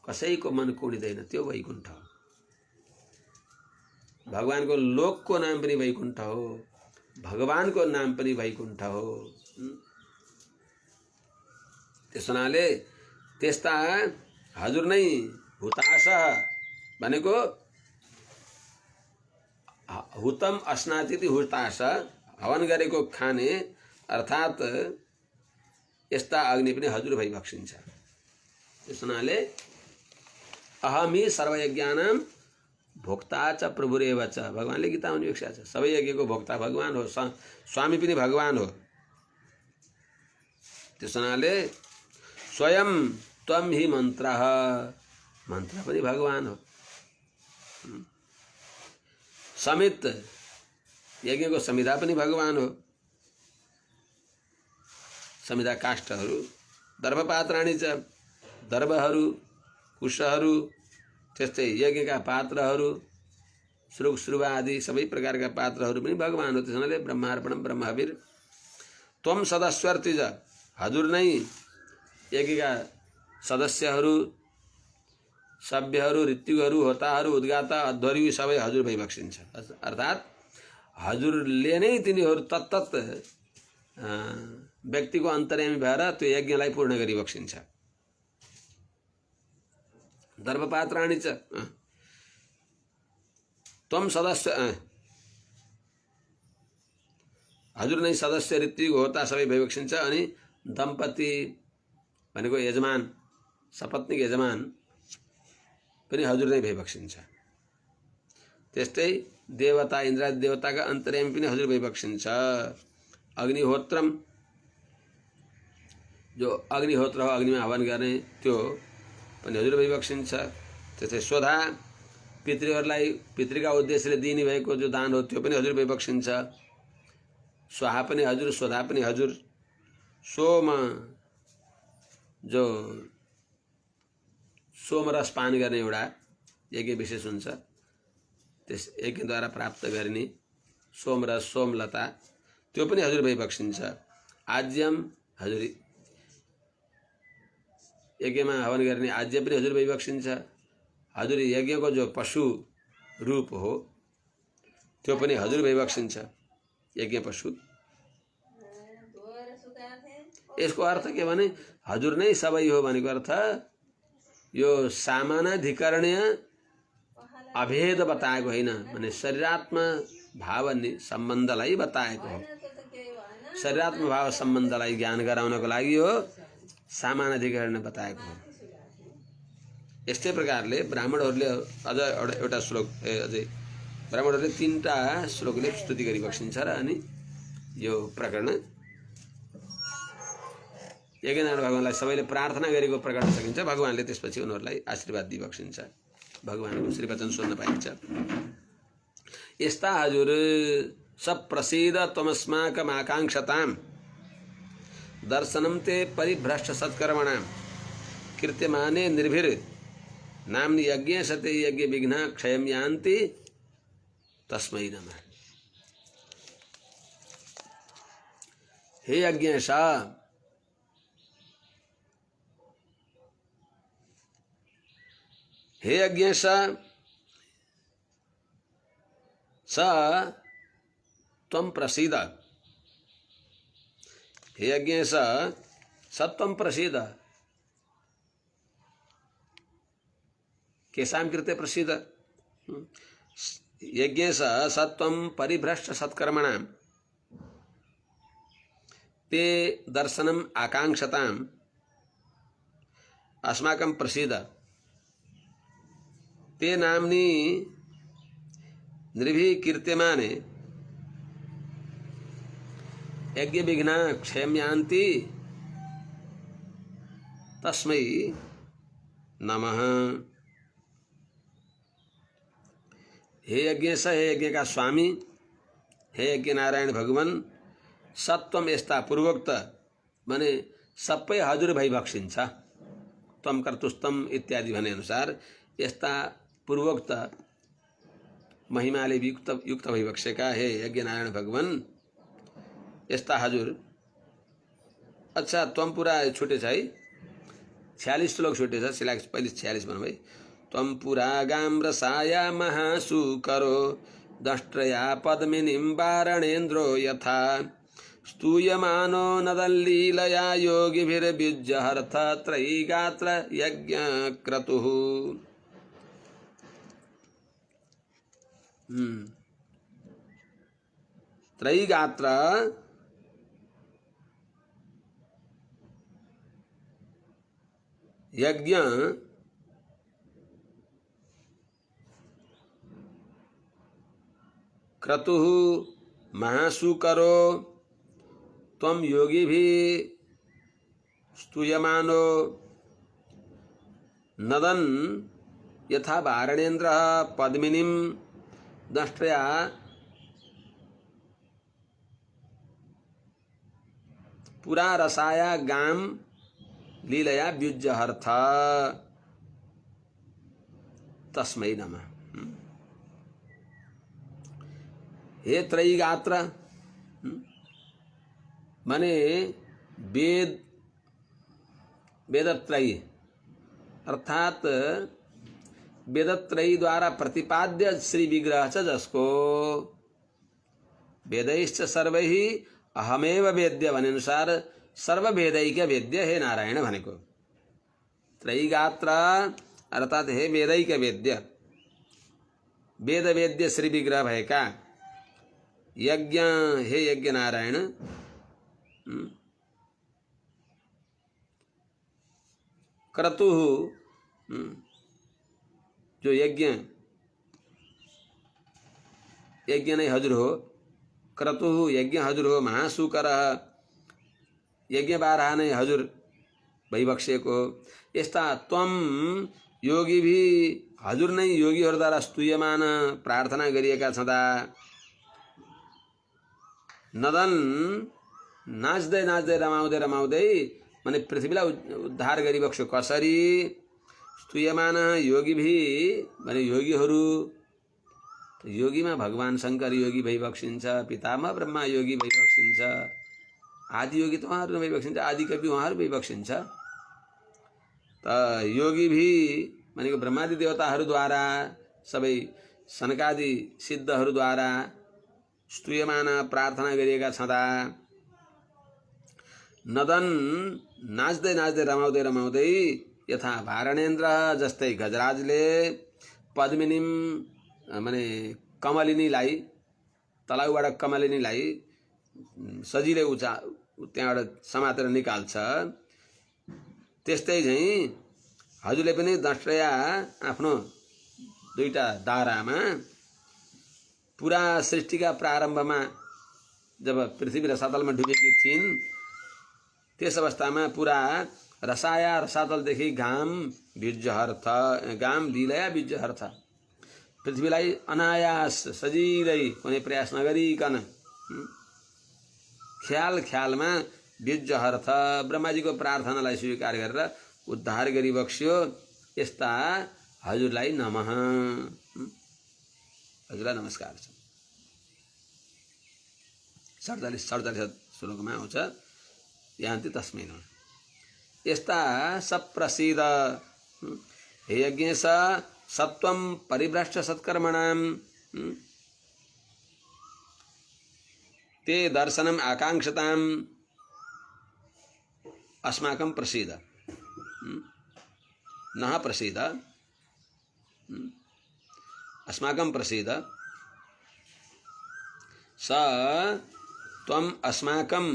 कसैको मन कुँडिँदैन, त्यो वैकुण्ठ हो। भगवानको लोकको नाम पनि वैकुण्ठ हो, भगवानको नाम पनि वैकुण्ठ हो। त्यस हुनाले त्यस्ता हजुर नै हुताश भनेको हुतम अस्नातिथि हुताश, हवन गरेको खाने अर्थात् यस्ता अग्नि पनि हजुर भई बक्सिन्छ। त्यस हुनाले अहमी सर्वयज्ञानां भोक्ता च प्रभुरेव च, भगवानले गीतामा लेखेको छ, सबै यज्ञको भोक्ता भगवान हो, स्वामी पनि भगवान हो। त्यस हुनाले स्वयं त्वं हि मन्त्रः, मन्त्र पनि भगवान हो। समित, यज्ञको संविधा पनि भगवान हो। संविधा काष्ठहरू, दर्भपात्राणि च, दर्भहरू, कुशहरू, त्यस्तै यज्ञका पात्रहरू, श्रुग श्रुवा आदि सबै प्रकारका पात्रहरू पनि भगवान हो। त्यसैले ब्रह्मार्पणम ब्रह्महविर त्वं सदस्वर्तिज, हजुर नै यज्ञका सदस्यहरू, सभ्यहरू, ऋत्विकहरू, होताहरू, उद्गाता, अध्वर्यु सबै हजुर भई बक्सिन्छ। अर्थात् हजुरले नै तिनीहरू तत्तत व्यक्तिको अन्तर्यामी भएर त्यो यज्ञलाई पूर्ण गरी बक्सिन्छ। दर्भपात्राणि च, त्वं सदस्य, हजुर नै सदस्य, ऋत्विक, होता सबै भई बक्सिन्छ। अनि दम्पति भनेको यजमान, सपत्नीक यजमान पनि हजुर नै भई बक्सिन्छ। त्यस्तै देवता, इन्द्रादि देवताका अन्तर्यामी पनि हजुर भई बक्सिन्छ। अग्निहोत्रम, जो अग्निहोत्र हो, अग्निमा हवन गर्ने, त्यो पनि हजुर भई बक्सिन्छ। त्यस्तै स्वधा, पितृहरूलाई पितृका उद्देश्यले दिने भएको जो दान हो त्यो पनि हजुर भई बक्सिन्छ। स्वाहा पनि हजुर, स्वधा पनि हजुर। सोम, जो सोमरस पान गर्ने एउटा यज्ञ विशेष हुन्छ, त्यस यज्ञद्वारा प्राप्त गरिने सोमरस, सोमलता, त्यो पनि हजुर भई बक्सिन्छ। आज्यम, हजुर यज्ञमा हवन गर्ने आज्य पनि हजुर भई बक्सिन्छ। हजुर यज्ञको जो पशु रूप हो त्यो पनि हजुर भई बक्सिन्छ, यज्ञ पशु। यसको अर्थ के भने हजुर नै सबै हो भनेको अर्थ यो सामानाधिकरणीय अभेद बताएको होइन, भने शरीरात्म भाव सम्बन्धलाई बताएको हो। शरीरात्म भाव सम्बन्धलाई ज्ञान गराउनको लागि हो सामानाधिकरण बताएको हो। यस्तै प्रकारले ब्राह्मणहरूले अझ एउटा श्लोक अझै ब्राह्मणहरूले 3टा श्लोकले स्तुति गरी बक्सिन्छ र अनि यो प्रकरण यज्ञनारायण भगवानलाई सबैले प्रार्थना गरेको प्रकरण सकिन्छ। भगवानले त्यसपछि उनीहरूलाई आशीर्वाद दिइ बक्सिन्छ, भगवानको श्रीवचन सुन्न पाइन्छ। यस्ता हजुर सब प्रसीद त्वमस्माकम् आकाङ्क्षताम् दर्शनं ते परिभ्रष्ट सत्कर्मणां कीर्त्यमाने निर्भिर नाम्नि यज्ञे सते यज्ञ विघ्ना क्षयं यान्ति तस्मै नमः। हे यज्ञेश, हे यज्ञेश, स त्वं प्रसीद, हे यज्ञेश स त्वं प्रसीद। केषां कृते प्रसीद? यज्ञेश स त्वं परिभ्रष्ट सत्कर्मणां ते दर्शनम् आकाङ्क्षताम् अस्माकं प्रसीद। ते नाम्नि नृभिः कीर्त्यमाने यज्ञ विघ्ना क्षयं यान्ति तस्मै नमः। हे यज्ञेश, हे यज्ञ का स्वामी, हे यज्ञ नारायण भगवान, सत्वम यस्ता पूर्वोक्त माने सबै हजुर भई बक्सिन्छ। त्वम कर्तुस्तम इत्यादि भने अनुसार यस्ता पूर्वोक्त महिमाले युक्त भई बक्सेका हे यज्ञ नारायण भगवान, यस्ता हजुर अच्छा त्वम पुरा छुटे छ है 46 श्लोक छुटे छ सिला पहिले 46 भन्नु भाइ त्वम पुरा गाम रसाया महासु करो दष्ट्रया पद्मिनीं वारणेन्द्रो यथा स्तूयमानो नदल्लीलया योगिभिर्विज्जहर्थ त्रयीगात्र यज्ञक्रतुः। त्रयीगात्र यज्ञ क्रतुः महासुकरो त्वं योगी भी स्तूयमानो नदन यथा वारणेन्द्र पद्मिनीं दष्ट्रया पुरा रसाया गाम लीलया व्युज्जहर्थ तस्मै नमः। हे त्रयीगात्र माने वेदत्रयी अर्थात वेदत्रयी द्वारा प्रतिपाद्य श्री विग्रह छ जसको वेदैश्च सर्वैः अहमेव वेद्य भने अनुसार सर्व वेदैक वेद्य हे नारायण भनेको त्रयीगात्र अर्थात हे वेदैक वेद्य वेद वेद्य श्री विग्रह भएका यज्ञ हे यज्ञ नारायण क्रतुः जो यज्ञ नै हजुर हो क्रतुः यज्ञ हजुर हो महासुकर यज्ञ बारह नै हजुर भइबक्सेको यस्ता त्वम योगी भी हजुर नै योगीहरूद्वारा स्तुयमान प्रार्थना गरिएका छँदा नदन नाच्दै नाच्दै रमाउँदै रमाउँदै माने पृथ्वीलाई उद्धार गरिबक्स्यो कसरी स्तुयमान योगी भी माने योगीहरू योगीमा भगवान शंकर योगी भइबक्सिन्छ पितामह ब्रह्मा योगी भइबक्सिन्छ आदि योगी त उहाँहरू भइबक्सिन्छ आदि कवि उहाँहरू भइबक्सिन्छ त योगी भी मानेको ब्रह्मादि देवताहरूद्वारा सबै सनकादि सिद्धहरूद्वारा स्तुयमान प्रार्थना गरिएका छँदा नदन नाच्दै नाच्दै रमाउँदै रमाउँदै यथा वारणेन्द्र जस्तै गजराजले पद्मिनीम माने कमलिनीलाई तलाउबाट कमलिनीलाई सजिलै त्यहाँबाट समातेर निकाल्छ त्यस्तै चाहिँ हजुरले पनि दष्ट्रया आफ्नो दुईटा दारामा पुरा सृष्टिका प्रारम्भमा जब पृथ्वी रसातलमा डुबेकी थिइन् त्यस अवस्थामा पुरा रसाया रसातलदेखि घाम बीर्जहर्थ घाम लीलया बीर्जहर्थ पृथ्वीलाई अनायास सजिलै कुनै प्रयास नगरिकन ख्याल ख्यालमा बीर्जहर्थ ब्रह्माजीको प्रार्थनालाई स्वीकार गरेर उद्धार गरिबक्स्यो यस्ता हजुरलाई नमः हजुरलाई नमस्कार छ। 47 श्लोकमा आउँछ यान्ति तस्मै नमः यस्ता सप्रसीद हे यज्ञेश सत्वं परिभ्रष्ट सत्कर्मणां ते दर्शनम् आकांक्षताम् अस्माकं प्रसीद नः प्रसीद अस्माकं प्रसीद स त्वम् अस्माकं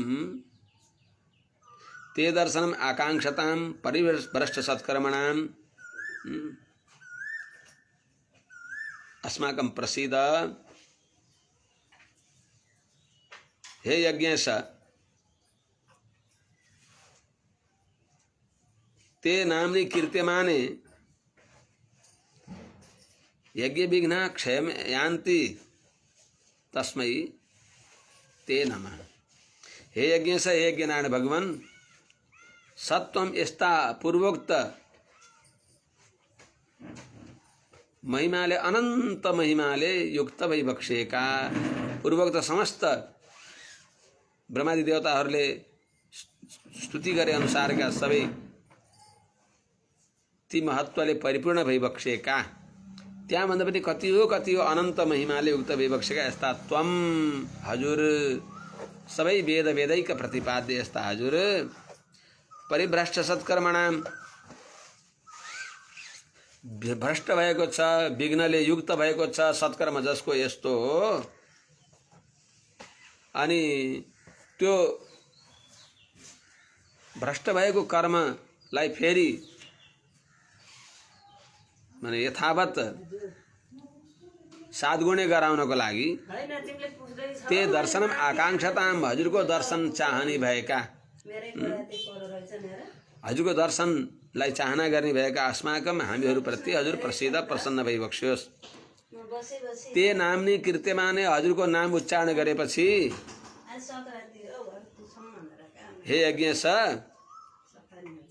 ते दर्शनम् आकांक्षतां परिभ्रष्ट सत्कर्मणां अस्माकं प्रसीद हे यज्ञेश ते नाम्नि कीर्त्यमाने यज्ञ विघ्न क्षयम यान्ति तस्मै ते नमः। हे यज्ञेश हे यज्ञनारायण भगवान सत्वम यस्ता पूर्वोक्त महिमाले अनंत महिमाले युक्त भइबक्सेका पूर्वोक्त समस्त ब्रह्मादि देवताहरूले स्तुति गरे अनुसारका सबै ती महत्त्वले परिपूर्ण भइबक्सेका, त्यहाँभन्दा पनि कति हो अनन्त महिमाले उक्त भइबक्सेका यस्ता त्वम हजुर, सबै वेद वेदैका प्रतिपाद्य यस्ता हजुर, परिभ्रष्ट सत्कर्मणाम, भ्रष्ट भएको छ, विघ्नले युक्त भएको छ सत्कर्म जसको यस्तो हो, अनि त्यो भ्रष्ट भएको कर्मलाई फेरि माने यथावत सातगुणे गराउनको लागि ते दर्शनम आकांक्षताम, हजुरको दर्शन चाहने भएका, हजुरको दर्शनलाई चाहना गर्ने भएका अस्माकम हामीहरूप्रति हजुर प्रसिद्ध प्रसन्न भइबक्स्योस्। ते नामनी कृत्यमाने, हजुरको नाम उच्चारण गरेपछि हे यज्ञ स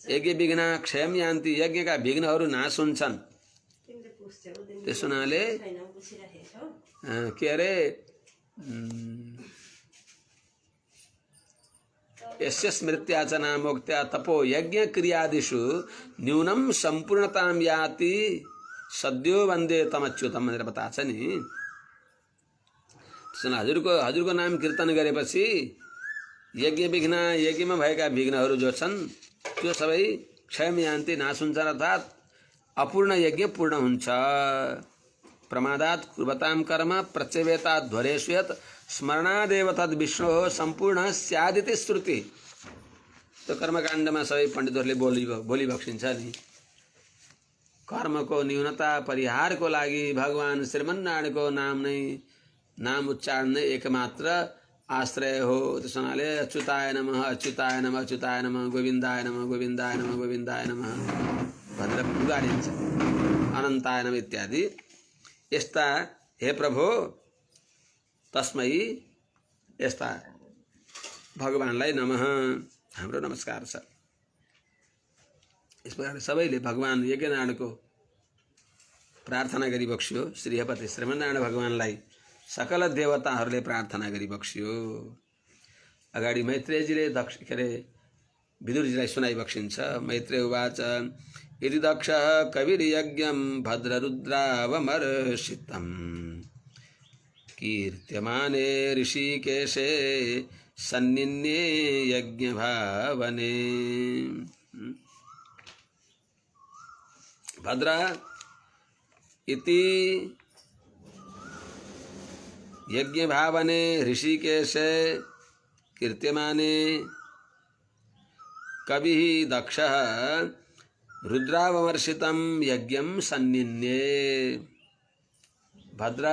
यज्ञ विघ्न क्षयम यान्ति, यज्ञका विघ्नहरू नाश हुन्छन्। त्यस हुनाले के अरे यस्य स्मृत्या च नामोक्त्या तपो यज्ञ क्रियादिषु न्यूनम संपूर्णतां याति सद्यो वन्दे तमच्युतम भनेर बताएको छ नि। हजुरको नाम कीर्तन गरेपछि यज्ञ विघ्न, यज्ञमा भएका विघ्नहरू जो छन् त्यो सबै क्षयम यान्ति, नाश हुन्छन्, अर्थात् अपूर्ण यज्ञ पूर्ण हुन्छ। प्रमादात् कुर्वतां कर्म प्रत्यवेतात् ध्वरेषु यत् स्मरणादेव तद् विष्णोः सम्पूर्ण स्यादिति श्रुति। त्यो कर्मकाण्डमा सबै पण्डितहरूले बोलिबक्सिन्छ नि। कर्मको न्यूनता परिहारको लागि भगवान श्रीमन्नारायणको नाम उच्चारण नै एकमात्र आश्रय हो। त्यसो हुनाले अच्युताय नमः, अच्युताय नमः, अच्युताय नमः, गोविन्दाय नमः, गोविन्दाय नमः, गोविन्दाय नमः भनेर पुकारिन्छ, अनन्ताय नमः इत्यादि। यस्ता हे प्रभु तस्मै यस्ता भगवानलाई नमः, हाम्रो नमस्कार छ। यस प्रकार सबैले भगवान यज्ञनारायणको प्रार्थना गरिबक्स्यो। श्रीहपति श्रीमन्नारायण भगवानलाई सकल देवताहरूले प्रार्थना गरिबक्स्यो। अगाडि मैत्रेयजीले के अरे विदुरजीलाई सुनाइबक्सिन्छ। मैत्रेय उवाच यदि दक्ष कविर्यज्ञं भद्ररुद्रावमर्षितं कीर्त्यमाने ऋषिकेशे सन्निन्ये यज्ञभावने। भद्र इति यज्ञभावने ऋषिकेशे कीर्त्यमाने कविः दक्षः रुद्रावमर्षितं यज्ञं सन्निन्ये। भद्र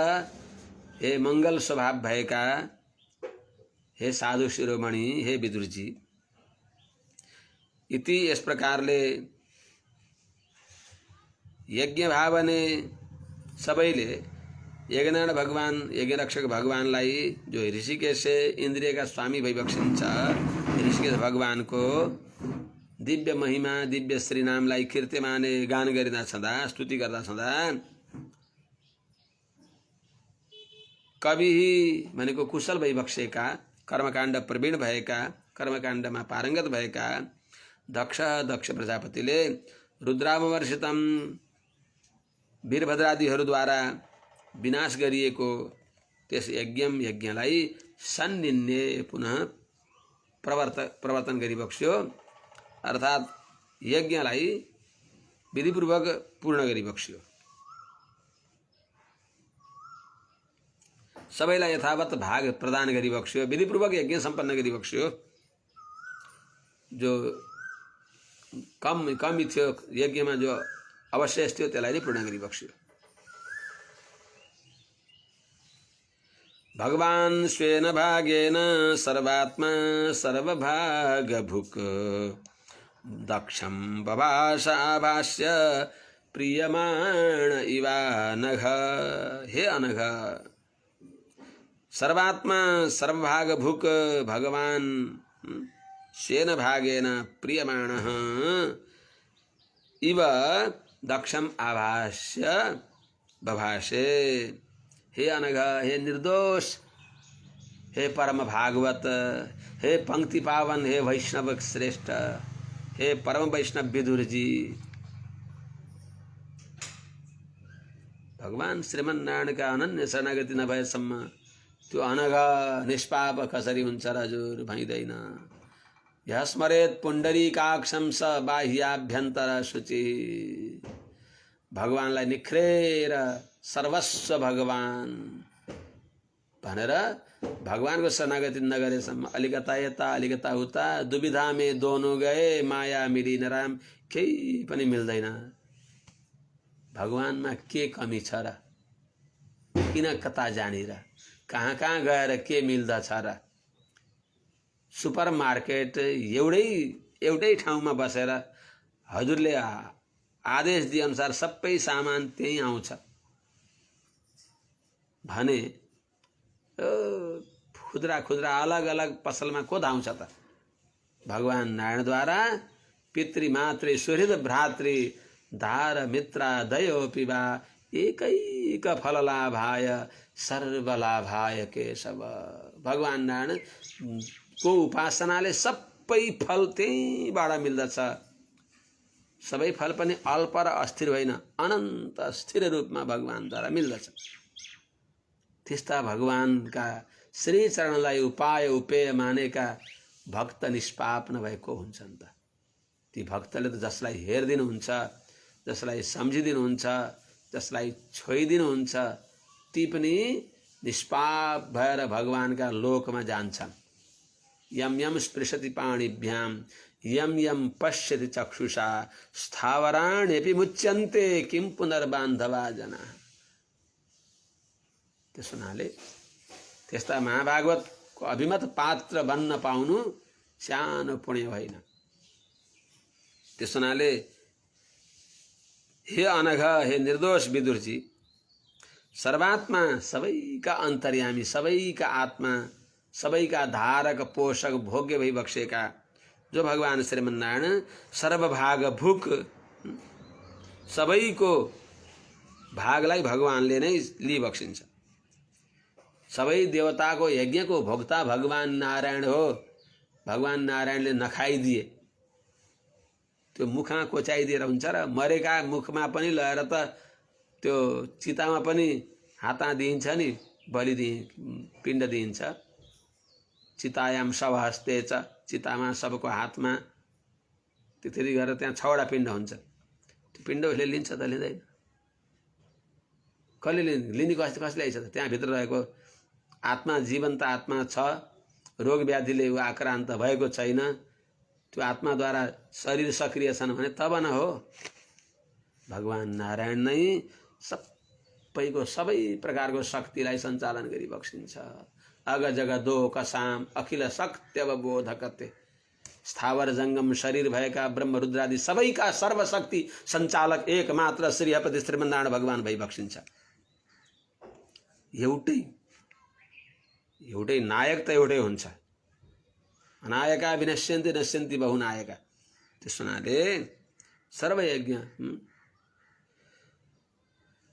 हे मंगल स्वभाव भएका, हे साधु शिरोमणि, हे विदुरजी, इति यस प्रकारले यज्ञ भावने सबैले यज्ञनारायण भगवान, यज्ञरक्षक भगवानलाई जो ऋषिकेश से इंद्रिय का स्वामी भइबक्सिन्छ, ऋषिकेश भगवान को दिव्य महिमा, दिव्य श्री नामलाई कीर्त्यमाने गान गरिँदा छँदा, स्तुति गर्दा छँदा कवि भनेको कुशल भइबक्सेका, कर्मकाण्ड प्रवीण भएका, कर्मकाण्डमा पारंगत भएका दक्ष प्रजापतिले रुद्रावमर्षितम वीरभद्रादिहरूद्वारा विनाश गरिएको त्यस यज्ञलाई सन्निन्ने पुनः प्रवर्तन गरिबक्स्यो, अर्थात् यज्ञलाई विधिपूर्वक पूर्ण गरिबक्स्यो। सबैलाई यथावत भाग प्रदान गरिबक्स्यो, विधिपूर्वक यज्ञ सम्पन्न गरिबक्स्यो। जो कम थियो यज्ञमा जो अवशेष थियो त्यसलाई नै पूर्ण गरिबक्स्यो। भगवान स्वेन भागेन सर्वात्मा सर्वभागभुक् दक्षं बभाष आभाष्य प्रियमाण इवानघ। हे अनघ, सर्वात्मा सर्वभागभुक् भगवान स्वेन भागेन प्रियमाणः इव दक्षम आभाष्य बभाषे। हे अनघ, हे निर्दोष, हे परम भागवत, हे पंक्ति पावन, हे वैष्णव श्रेष्ठ, हे परम वैष्णव विदुर जी। भगवान श्रीमन नारायण का अनन्य शरणागति नभएसम्म त्यो अनघा निष्पाप कसरी हुन्छ र हजुर, भइँदैन। यह स्मरेत पुण्डरीकाक्षं स बाह्याभ्यन्तर शुचि। भगवानलाई निख्रेर सर्वस्व भगवान भनेर भगवानको शरणागति नगरेसम्म अलिकता यता अलिकता उता दुविधा में दोनों गए माया मिली नराम, केही पनि मिल्दैन। भगवानमा के कमी छ र, किन कता जाने र, कहाँ कहाँ गएर के मिल्दछ र। सुपर मार्केट एउटै ठाउँमा बसेर हजुरले आदेश दिए अनुसार सबै सामान त्यही आउँछ भने खुद्रा खुद्रा अलग अलग पसलमा को धाउँछ त। भगवान नारायणद्वारा पितृ मातृ सुहृद भ्रातृ धार मित्र दयोपि वा एकैक फललाभाय सर्वलाभाय केशव। भगवान नारायण को उपासनाले सबै फल त्यहीबाट मिल्दछ। सबै फल पनि अल्प र अस्थिर होइन, अनन्त स्थिर रूपमा भगवानद्वारा मिल्दछ। त्यस्ता भगवानका श्री चरणलाई उपाय उपेय मानेका भक्त निष्पाप नभएको हुन्छन् त। ती भक्तले त जसलाई हेरिदिनुहुन्छ, जसलाई सम्झिदिनुहुन्छ, जसलाई छोइदिनुहुन्छ, ती पनि निष्पाप भएर भगवानका लोकमा जान्छन्। यम यम स्पृशति पाणिभ्याम यम यम पश्यति चक्षुषा स्थावराण्यपि मुच्यन्ते किं पुनर्बान्धवा जना। त्यसो हुनाले त्यस्ता महाभागवतको अभिमत पात्र बन्न पाउनु सानो पुण्य होइन। त्यसो हुनाले हे अनघ, हे निर्दोष विदुरजी, सर्वात्मा सबैका अन्तर्यामी, सबैका आत्मा, सबैका धारक पोषक भोग्य भई बक्सेका जो भगवान श्रीमन्नारायण सर्वभाग भुक, सबैको भागलाई भगवानले नै लिई बक्सिन्छ। सबै देवताको यज्ञको भोक्ता भगवान नारायण हो। भगवान नारायणले नखाइदिए त्यो मुखमा कोचाइदिएर हुन्छ र, मरेका मुखमा पनि लगेर त त्यो चितामा पनि हाता दिइन्छ नि, बलि पिण्ड दिइन्छ। चितायाम सब हस्ते च, चितामा सबको हातमा त्यसरी गरेर त्यहाँ 6 वटा पिण्ड हुन्छ। त्यो पिण्ड उसले लिन्छ त लिँदैन? कसले लिने, कसले आइछ त? त्यहाँभित्र रहेको आत्मा जीवन्त आत्मा छ, रोग व्याधिले ऊ आक्रान्त भएको छैन, त्यो आत्माद्वारा शरीर सक्रिय छन् भने तब न हो। भगवान नारायण नै सबैको सबै प्रकारको शक्तिलाई सञ्चालन गरी बक्सिन्छ। अग जग दो कसाम अखिल सत्यवबोधकते, स्थावर जंगम शरीर भएका ब्रह्म रुद्रादि सबैका सर्वशक्ति सञ्चालक एकमात्र श्रीहपति श्रीमन्नारायण भगवान भई बक्सिन्छ। एउटै नायक त एउटै हुन्छ। अनायका विनश्यन्ति नश्यन्ति बहुनायका। त्यसो हुनाले सर्वयज्ञ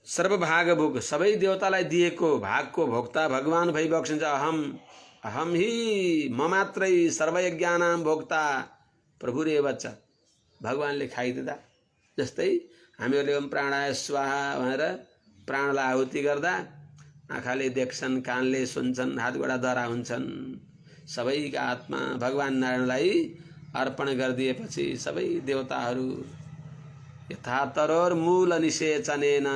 सर्वभाग भोग, सबै देवतालाई दिएको भागको भोक्ता भगवान भई बक्सिन्छ। अहम ही म मात्रै सर्वयज्ञानां भोक्ता प्रभुरेव च। भगवानले खाइदिँदा, जस्तै हामीहरूले ओम प्राणाय स्वाहा भनेर प्राणलाई आहुति गर्दा आँखाले देख्छन्, कानले सुन्छन्, हात गोडा दरा हुन्छन्। सबैका आत्मा भगवान नारायणलाई अर्पण गरिदिएपछि सबै देवताहरू यथा तरोर मूल निषेचनेन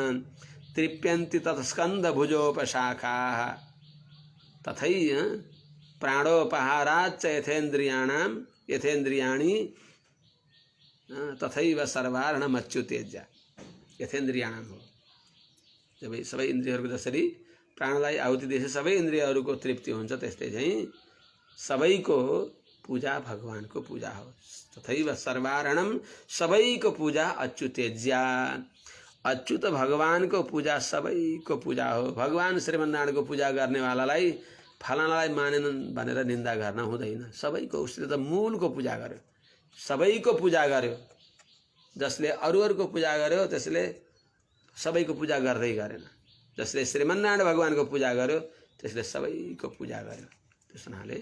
तृप्यन्ति तत्स्कन्द भुजोपशाखाः तथै प्राणोपहाराच्च यथेन्द्रियाणि तथैव सर्वार्णमच्युतेज्य। यथेन्द्रियाणाम हो, जब सबै इन्द्रियहरूको जसरी प्राणलाई आहुति दिएपछि सबै इन्द्रियहरूको तृप्ति हुन्छ, त्यस्तै चाहिँ सबैको पूजा भगवानको पूजा हो। तथैव सर्वार्णम, सबैको पूजा अच्युतेज्या। अच्युत भगवानको पूजा सबैको पूजा हो। भगवान श्रीमन्नारायणको पूजा गर्नेवालालाई फलानालाई मानेनन् भनेर निन्दा गर्न हुँदैन। सबैको, उसले त मूलको पूजा गर्यो, सबैको पूजा गर्यो। जसले अरूहरूको पूजा गर्यो त्यसले सबैको पूजा गर्दै गरेन। जसले श्रीमन्नारायण भगवानको पूजा गर्यो त्यसले सबैको पूजा गर्यो। त्यस हुनाले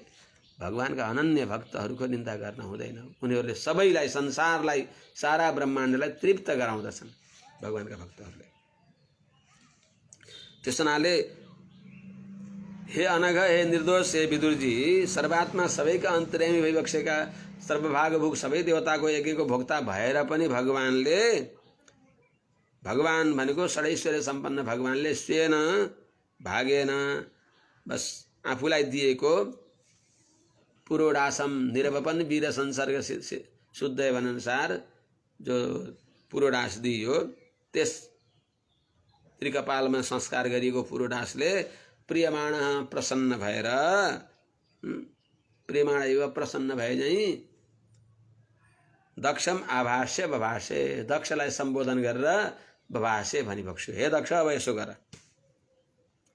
भगवानका अनन्य भक्तहरूको निन्दा गर्न हुँदैन। उनीहरूले सबैलाई, संसारलाई, सारा ब्रह्माण्डलाई तृप्त गराउँदछन् भगवानका भक्तहरूले। त्यस हुनाले हे अनघ, हे निर्दोष, हे विदुरजी, सर्वात्मा सबैका अन्तर्यामी भइबक्सेका, सर्वभागभोग सबै देवताको यज्ञको भोक्ता भएर पनि भगवान भनेको षडैश्वर्य सम्पन्न भगवानले स्वेन भागेन, बस आफूलाई दिएको पुरोडासम निरवपन वीर संसर्ग शुद्ध अनुसार जो पुरोडास दियो, त्यस त्रिकपालमा संस्कार गरिएको पुरोडासले प्रियमाण प्रसन्न भएर, प्रियमाण एवं प्रसन्न भए चाहिँ दक्षम आभाष्य बभाष्य, दक्षलाई सम्बोधन गरेर बभाष्य भनिबक्स्यो। हे दक्ष, अब यसो गर।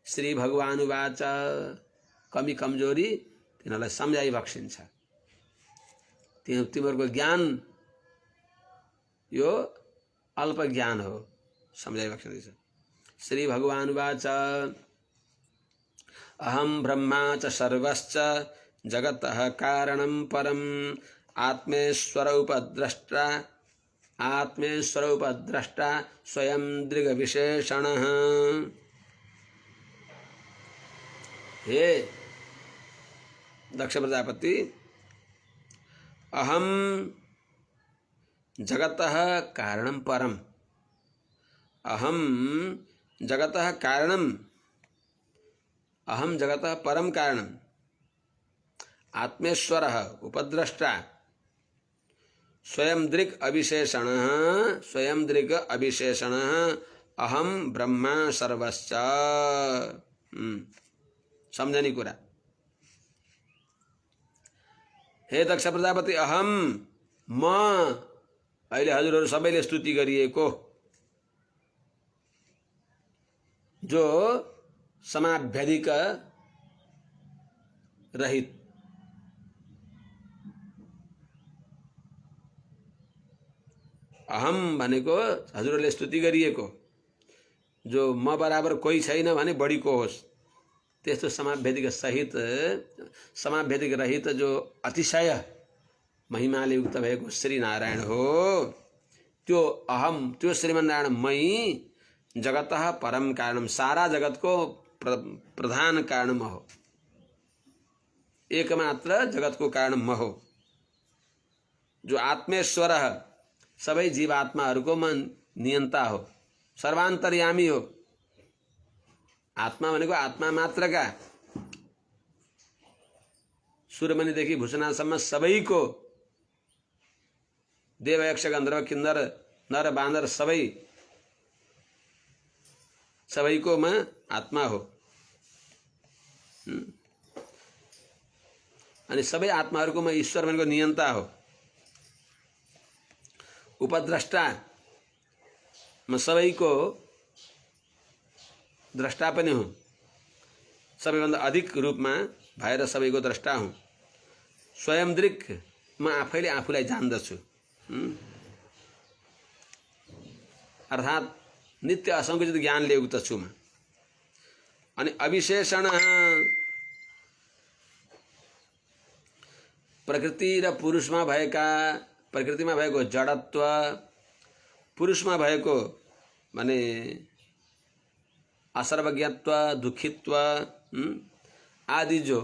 श्री भगवानुवाच, कमी कमजोरी तिनीहरूलाई सम्झाइ बक्सिन्छ। तिमीहरूको ज्ञान यो अल्प ज्ञान हो, सम्झाइ बक्सिन्छ। श्री भगवानुवाच, अहम ब्रह्मा च सर्वश्च जगतः कारणं परम आत्मेश्वर उपद्रष्टा स्वयं दृग विशेषणः। हे दक्ष प्रजापति, अहम जगतः कारणं परम, अहम जगतः कारणम, अहम जगतः परम कारणम, आत्मेश्वरः उपद्रष्टा स्वयं दृक् अविशेषणः, स्वयं दृक् अविशेषणः, अहम ब्रह्मा सर्वश्च। सम्झने कुरा। हे दक्ष प्रजापति, अहम म, अहिले हजुरहरू सबैले स्तुति गरिएको जो समाभ्यधिक रहित, अहम भनेको हजुरहरूले स्तुति गरिएको जो म बराबर कोही छैन भने बढीको होस्, त्यस्तो समाभ्यधिक सहित, समाभ्यधिक रहित जो अतिशय महिमाले युक्त भएको श्री नारायण हो, त्यो अहम, त्यो श्रीमन्नारायण मै जगतः परम कारणम, सारा जगतको प्रधान कारण म हो, एकमात्र जगतको कारण म हो, जो आत्मेश्वर, सबै जीवात्माहरूको म नियन्ता हो, सर्वान्तर्यामी हो। आत्मा भनेको आत्मा मात्रका, सूर्यमणिदेखि भूषणासम्म सबैको, देव यक्ष गन्धर्व किन्नर नर बानर सबैको म आत्मा हो। अनि सबै आत्माहरूको म ईश्वर भनेको नियन्ता हो। उपद्रष्टा, म सबैको द्रष्टा पनि हुँ, सबैभन्दा अधिक रूपमा भएर सबैको द्रष्टा हुँ। स्वयं दृक्, म आफैले आफूलाई जान्दछु, अर्थात् नित्य असङ्कुचित ज्ञानले युक्त छु म। अनि अविशेषण, प्रकृति र पुरुषमा भएका, प्रकृतिमा भएको जडत्व, पुरुषमा भएको माने असर्वज्ञत्व, दुखित्व आदि जो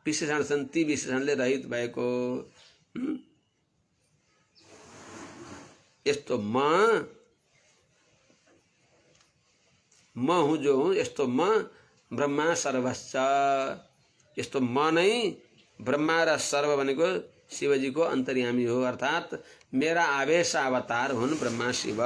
विशेषण छन्, ती विशेषणले रहित भएको यस्तो म हुँ जो हुँ, यस्तो म ब्रह्मा सर्वश्च, यस्तो म नै ब्रह्मा र सर्व भनेको शिवजीको अन्तर्यामी हो, अर्थात् मेरा आवेश अवतार हुन् ब्रह्मा शिव।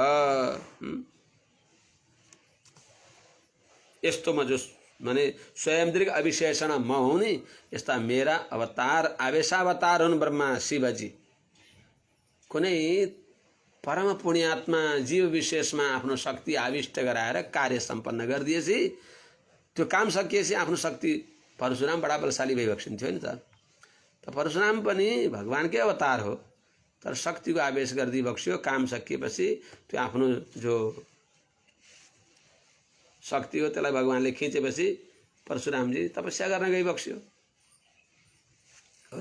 यस्तो म जो माने स्वयं दृक् अविशेषण म हुँ नि, यस्ता मेरा अवतार, आवेशावतार हुन् ब्रह्मा शिवजी। कुनै परम पुण्यात्मा जीव विशेषमा आफ्नो शक्ति आविष्ट गराएर कार्य सम्पन्न गरिदिएपछि, त्यो काम सकिएपछि आफ्नो शक्ति, परशुराम बडा बलशाली भइबक्सिन्थ्यो नि त। परशुराम पनि भगवानकै अवतार हो, तर शक्तिको आवेश गरिदिई बक्स्यो। काम सकिएपछि त्यो आफ्नो जो शक्ति हो त्यसलाई भगवानले खिचेपछि परशुरामजी तपस्या गर्न गइबक्स्यो।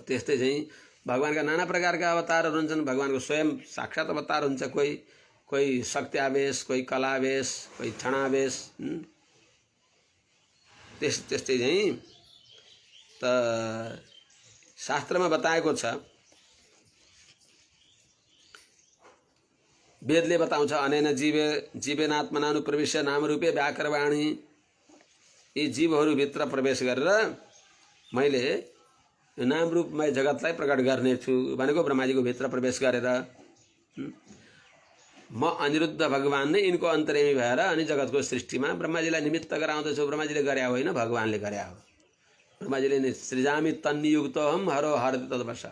त्यस्तै चाहिँ भगवानका नाना प्रकारका अवतारहरू हुन्छन्। भगवानको स्वयं साक्षात अवतार हुन्छ। कोही शक्त्यावेश, कोही कलावेश, कोही क्षणावेश। त्यस्तै चाहिँ त शास्त्रमा बताएको छ। वेदले बताउँछ अनेन जीवेनात्मनानुप्रविश्य नामरूपे व्याकरवाणी। यी जीवहरूभित्र प्रवेश गरेर मैले यो नाम रूपमय जगतलाई प्रकट गर्नेछु भनेको ब्रह्माजीको भित्र प्रवेश गरेर म अनिरुद्ध भगवान नै यिनको अन्तर्यामी भएर अनि जगतको सृष्टिमा ब्रह्माजीलाई निमित्त गराउँदछु। ब्रह्माजीले गरे होइन, भगवानले गरे हो। ब्रह्माजीले नै सृजामि तन्नियुक्तोऽहम् हरो हरति तद्वश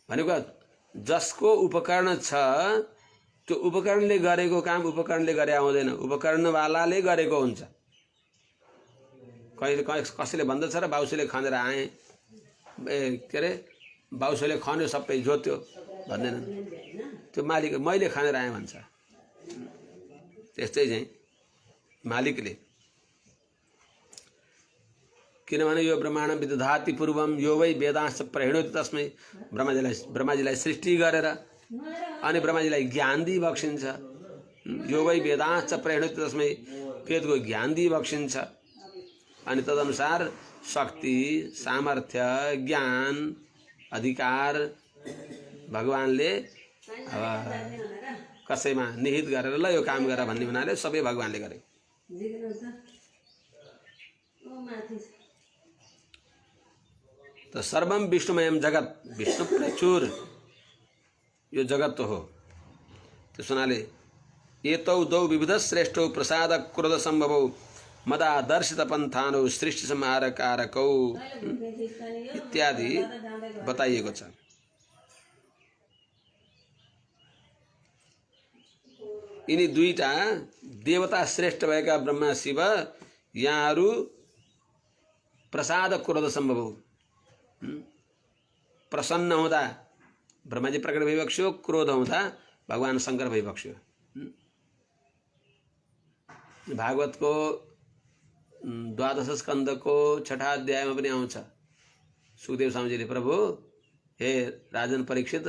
भनेको जसको उपकरण छ त्यो उपकरणले गरेको काम उपकरणले गरे आउँदैन, उपकरणवालाले गरेको हुन्छ। कहिले कसैले भन्दछ र बाउसोले खनेर आए, के अरे बाउसोले खन्यो सबै जोत्यो भन्दैनन्, त्यो मालिक मैले खनेर आएँ भन्छ। त्यस्तै चाहिँ मालिकले, किनभने यो ब्रह्माण्ड विदधाति पूर्वम यो वै वेदांश प्रणोति तस्मै। ब्रह्माजीलाई सृष्टि गरेर अनि ब्रह्माजीलाई ज्ञान दिई बक्सिन्छ। यो वै वेदांश प्रणोति तस्मै, वेदको ज्ञान दिई बक्सिन्छ। अनि तदनुसार शक्ति, सामर्थ्य, ज्ञान, अधिकार भगवानले कसैमा निहित गरेर ल यो काम गर भन्ने हुनाले सबै भगवानले गरे। त सर्वम विष्णुमयम जगत, विष्णु प्रचुर यो जगत तो हो। त्यस हुनाले एतौ दौ विविध श्रेष्ठौ प्रसाद क्रोध सम्भवौ मदादर्शित पन्थानौ सृष्टि संहार कारकौ इत्यादि बताइएको छ। यिनी दुईटा देवता श्रेष्ठ भएका ब्रह्मा शिव यहाँहरू प्रसाद क्रोध सम्भवौ, प्रसन्न हुँदा ब्रह्माजी प्रकट भइबक्स्यो, क्रोध हुँदा भगवान शंकर भइबक्स्यो। भागवतको 12 स्कन्धको 6ठा अध्यायमा पनि आउँछ। सुखदेव स्वामीजीले, प्रभु हे राजन परीक्षित,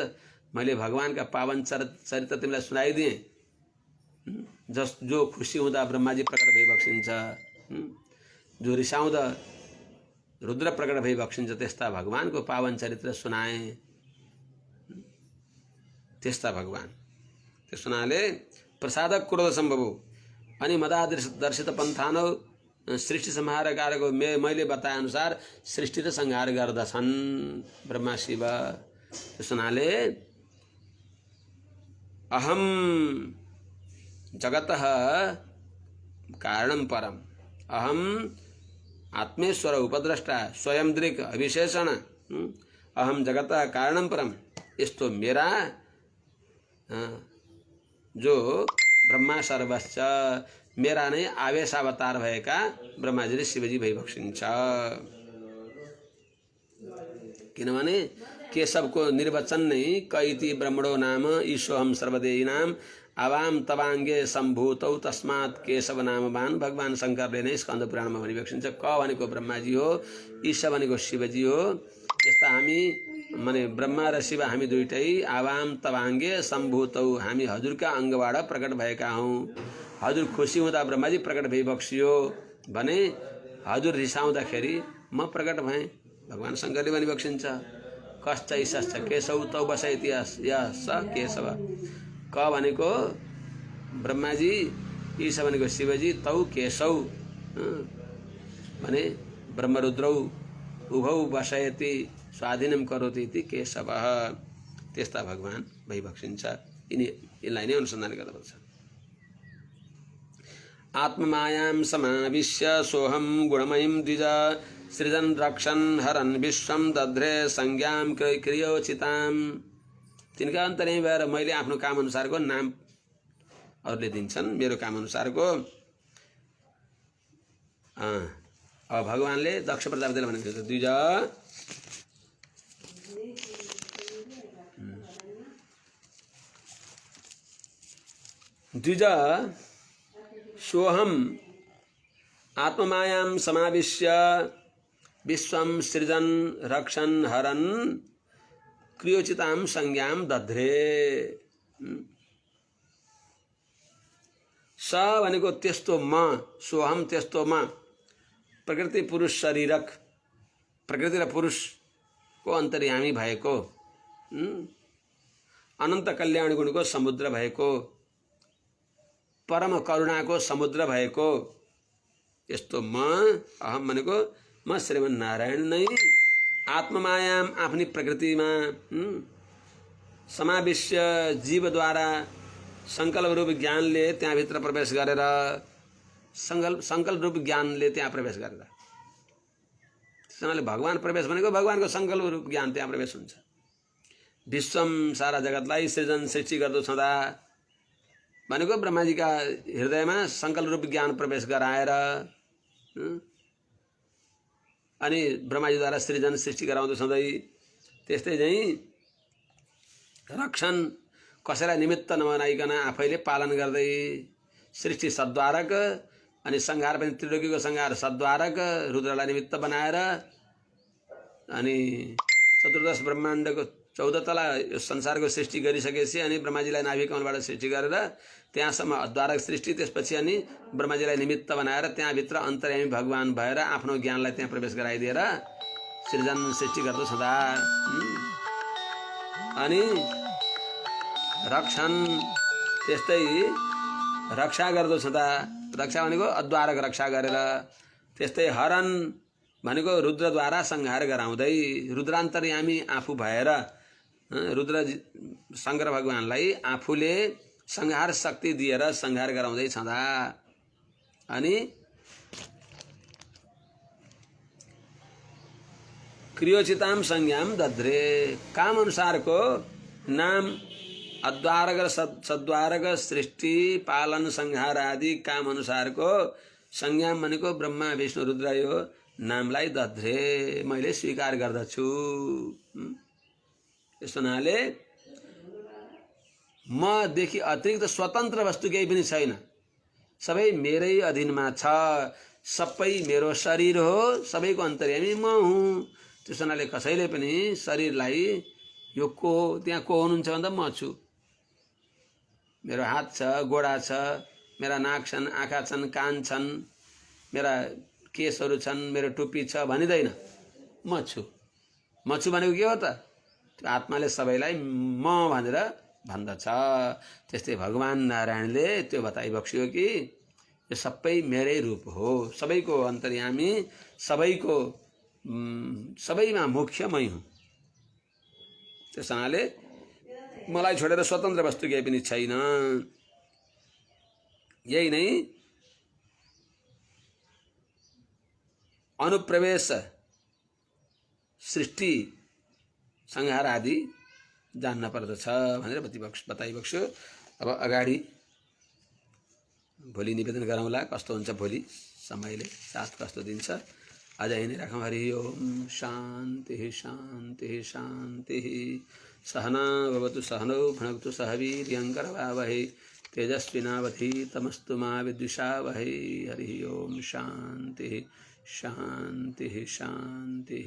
मैले भगवानका पावन चरित्र तिमीलाई सुनाइदिएँ। जो खुसी हुँदा ब्रह्माजी प्रकट भइबक्सिन्छ, जो रिसाउँदा रुद्र प्रकट भइबक्सिन्छ, त्यस्ता भगवानको पावन चरित्र सुनाए। त्यस्ता भगवान, त्यस हुनाले प्रसाद क्रोध सम्भवौ अनि मदादर्शित पन्थानौ सृष्टि संहार कारको, मैले बताए अनुसार सृष्टि र संहार गर्दछन् ब्रह्मा शिव। त्यस हुनाले अहम जगतः कारणं परम, अहम आत्मेश्वर उपद्रष्टा स्वयं दृक् अविशेषण, अहम जगतः कारणं परम। यस्तो मेरा जो ब्रह्मा सर्वश्च, मेरा नै आवेशावतार भएका ब्रह्माजी र शिवजी भइबक्सिन्छ। किनभने केशवको निर्वचन नै कैति ब्रह्मणो नाम ईशोहम सर्वदेहिनाम आवाम तवाङ्गे सम्भूतौ तस्मात् केशव नामवान। भगवान शंकरले नै स्कन्द पुराणमा भनिबक्सिन्छ। क भनेको ब्रह्माजी हो, ईश भनेको शिवजी हो। यस्ता हामी माने ब्रह्मा र शिव हामी दुईटै आवाम तवाङ्गे सम्भूतौ, हामी हजुरका अङ्गबाट प्रकट भएका हौँ। हजुर खुसी हुँदा ब्रह्माजी प्रकट भइबक्सियो भने हजुर रिसाउँदाखेरि म प्रकट भएँ। भगवान शंकरले भनिबक्सिन्छ कश्च ईशश्च केशव तौ बसैति यस केशव। क भनेको ब्रह्माजी, ईश भनेको शिवजी, तौ केशव भने ब्रह्मरुद्रौ उभौ बसयति स्वाधीनम करोति इति केशव। त्यस्ता भगवान भइबक्सिन्छ। यिनलाई नै अनुसन्धान गर्नुपर्छ। आत्ममायां समाविश्य सोहम गुणमयीं द्विज सृजन रक्षन हरन विश्वम दध्रे संज्ञाम क्रियोचिताम। तिनका अन्तर्यामी भएर मैले आफ्नो काम अनुसारको नाम अरूले दिन्छन्, मेरो काम अनुसारको। अब भगवानले दक्ष प्रजापतिलाई भनेको छ, द्विज द्विज सोहम आत्ममायां समाविश्य विश्वं सृजन रक्षन् हरन् क्रियोचितां संज्ञां दध्रे। स भनेको त्यस्तो म, सोहम त्यस्तो म, प्रकृति पुरुष शरीरक, प्रकृति र पुरुषको अन्तर्यामी भएको, अनन्त कल्याण गुणको समुद्र भएको, परम करुणाको समुद्र भएको यस्तो म, अहम भनेको म श्रीमन्नारायण नै आत्ममायाम आफ्नी प्रकृतिमा समाविश्य जीवद्वारा संकल्प रूप ज्ञानले त्यहाँभित्र प्रवेश गरेर, संकल्प रूप ज्ञानले त्यहाँ प्रवेश गरेर, त्यसैले भगवान प्रवेश भनेको भगवानको संकल्प रूप ज्ञान त्यहाँ प्रवेश हुन्छ। विश्वम सारा जगतलाई सृजन सृष्टि गर्दो छँदा भनेको ब्रह्माजीका हृदयमा संकल्प रूप ज्ञान प्रवेश गराएर अनि ब्रह्माजीद्वारा सृजन सृष्टि गराउँदो छँदै, त्यस्तै चाहिँ रक्षण कसैलाई निमित्त नबनाइकन आफैले पालन गर्दै, सृष्टि सद्वारक अनि संहार पनि त्रिलोकीको संहार सद्वारक, रुद्रलाई निमित्त बनाएर अनि चतुर्दश ब्रह्माण्डको 14 तला यो संसारको सृष्टि गरिसकेपछि अनि ब्रह्माजीलाई नाभि कमलबाट सृष्टि गरेर त्यहाँसम्म अद्वारक सृष्टि, त्यसपछि अनि ब्रह्माजीलाई निमित्त बनाएर त्यहाँभित्र अन्तर्यामी भगवान भएर आफ्नो ज्ञानलाई त्यहाँ प्रवेश गराइदिएर सृजन सृष्टि गर्दो छँदा अनि रक्षण त्यस्तै रक्षा गर्दो छँदा, रक्षा भनेको अद्वारक रक्षा गरेर, त्यस्तै हरन भनेको रुद्रद्वारा संहार गराउँदै, रुद्रान्तर्यामी आफू भएर रुद्र शङ्कर भगवानलाई आफूले संहार शक्ति दिएर संहार गराउँदै छँदा अनि क्रियोचिताम संज्ञाम दध्रे, काम अनुसारको नाम अद्वारक र सद्वारक सृष्टि पालन संहार आदि काम अनुसारको संज्ञाम भनेको ब्रह्मा विष्णु रुद्र यो नामलाई दध्रे मैले स्वीकार गर्दछु। यस्तो हुनाले मदेखि अतिरिक्त स्वतन्त्र वस्तु केही पनि छैन, सबै मेरै अधीनमा छ, सबै मेरो शरीर हो, सबैको अन्तर्यामी म हुँ। त्यस हुनाले कसैले पनि शरीरलाई यो को त्यहाँ को हुनुहुन्छ भन्दा म छु, मेरो हात छ, गोडा छ, मेरा नाक छन्, आँखा छन्, कान छन्, मेरा केसहरू छन्, मेरो टुप्पी छ भनिँदैन, म छु। म छु भनेको के हो त? त्यो आत्माले सबैलाई म भनेर भन्दछ। त्यस्तै भगवान नारायणले त्यो बताइबक्स्यो कि यो सबै मेरै रूप हो, सबैको अन्तर्यामी, सबैमा मुख्य मै हुँ। त्यस हुनाले मलाई छोडेर स्वतन्त्र वस्तु केही पनि छैन। यही नै अनुप्रवेश सृष्टि संहार आदि जान्न पर्दछ भनेर बताइबक्स्यो। अब अगाडि भोलि निवेदन गरौँला कस्तो हुन्छ, भोलि समयले साथ कस्तो दिन्छ। आज यही नै राखौँ। हरि ओम शान्ति शान्ति शान्ति। सहना भवतु सहनौ भुनक्तु सह वीर्यङ्करवावहै तेजस्विनावधीतमस्तु मा विद्विषावहै। हरि ओम शान्ति शान्ति शान्ति।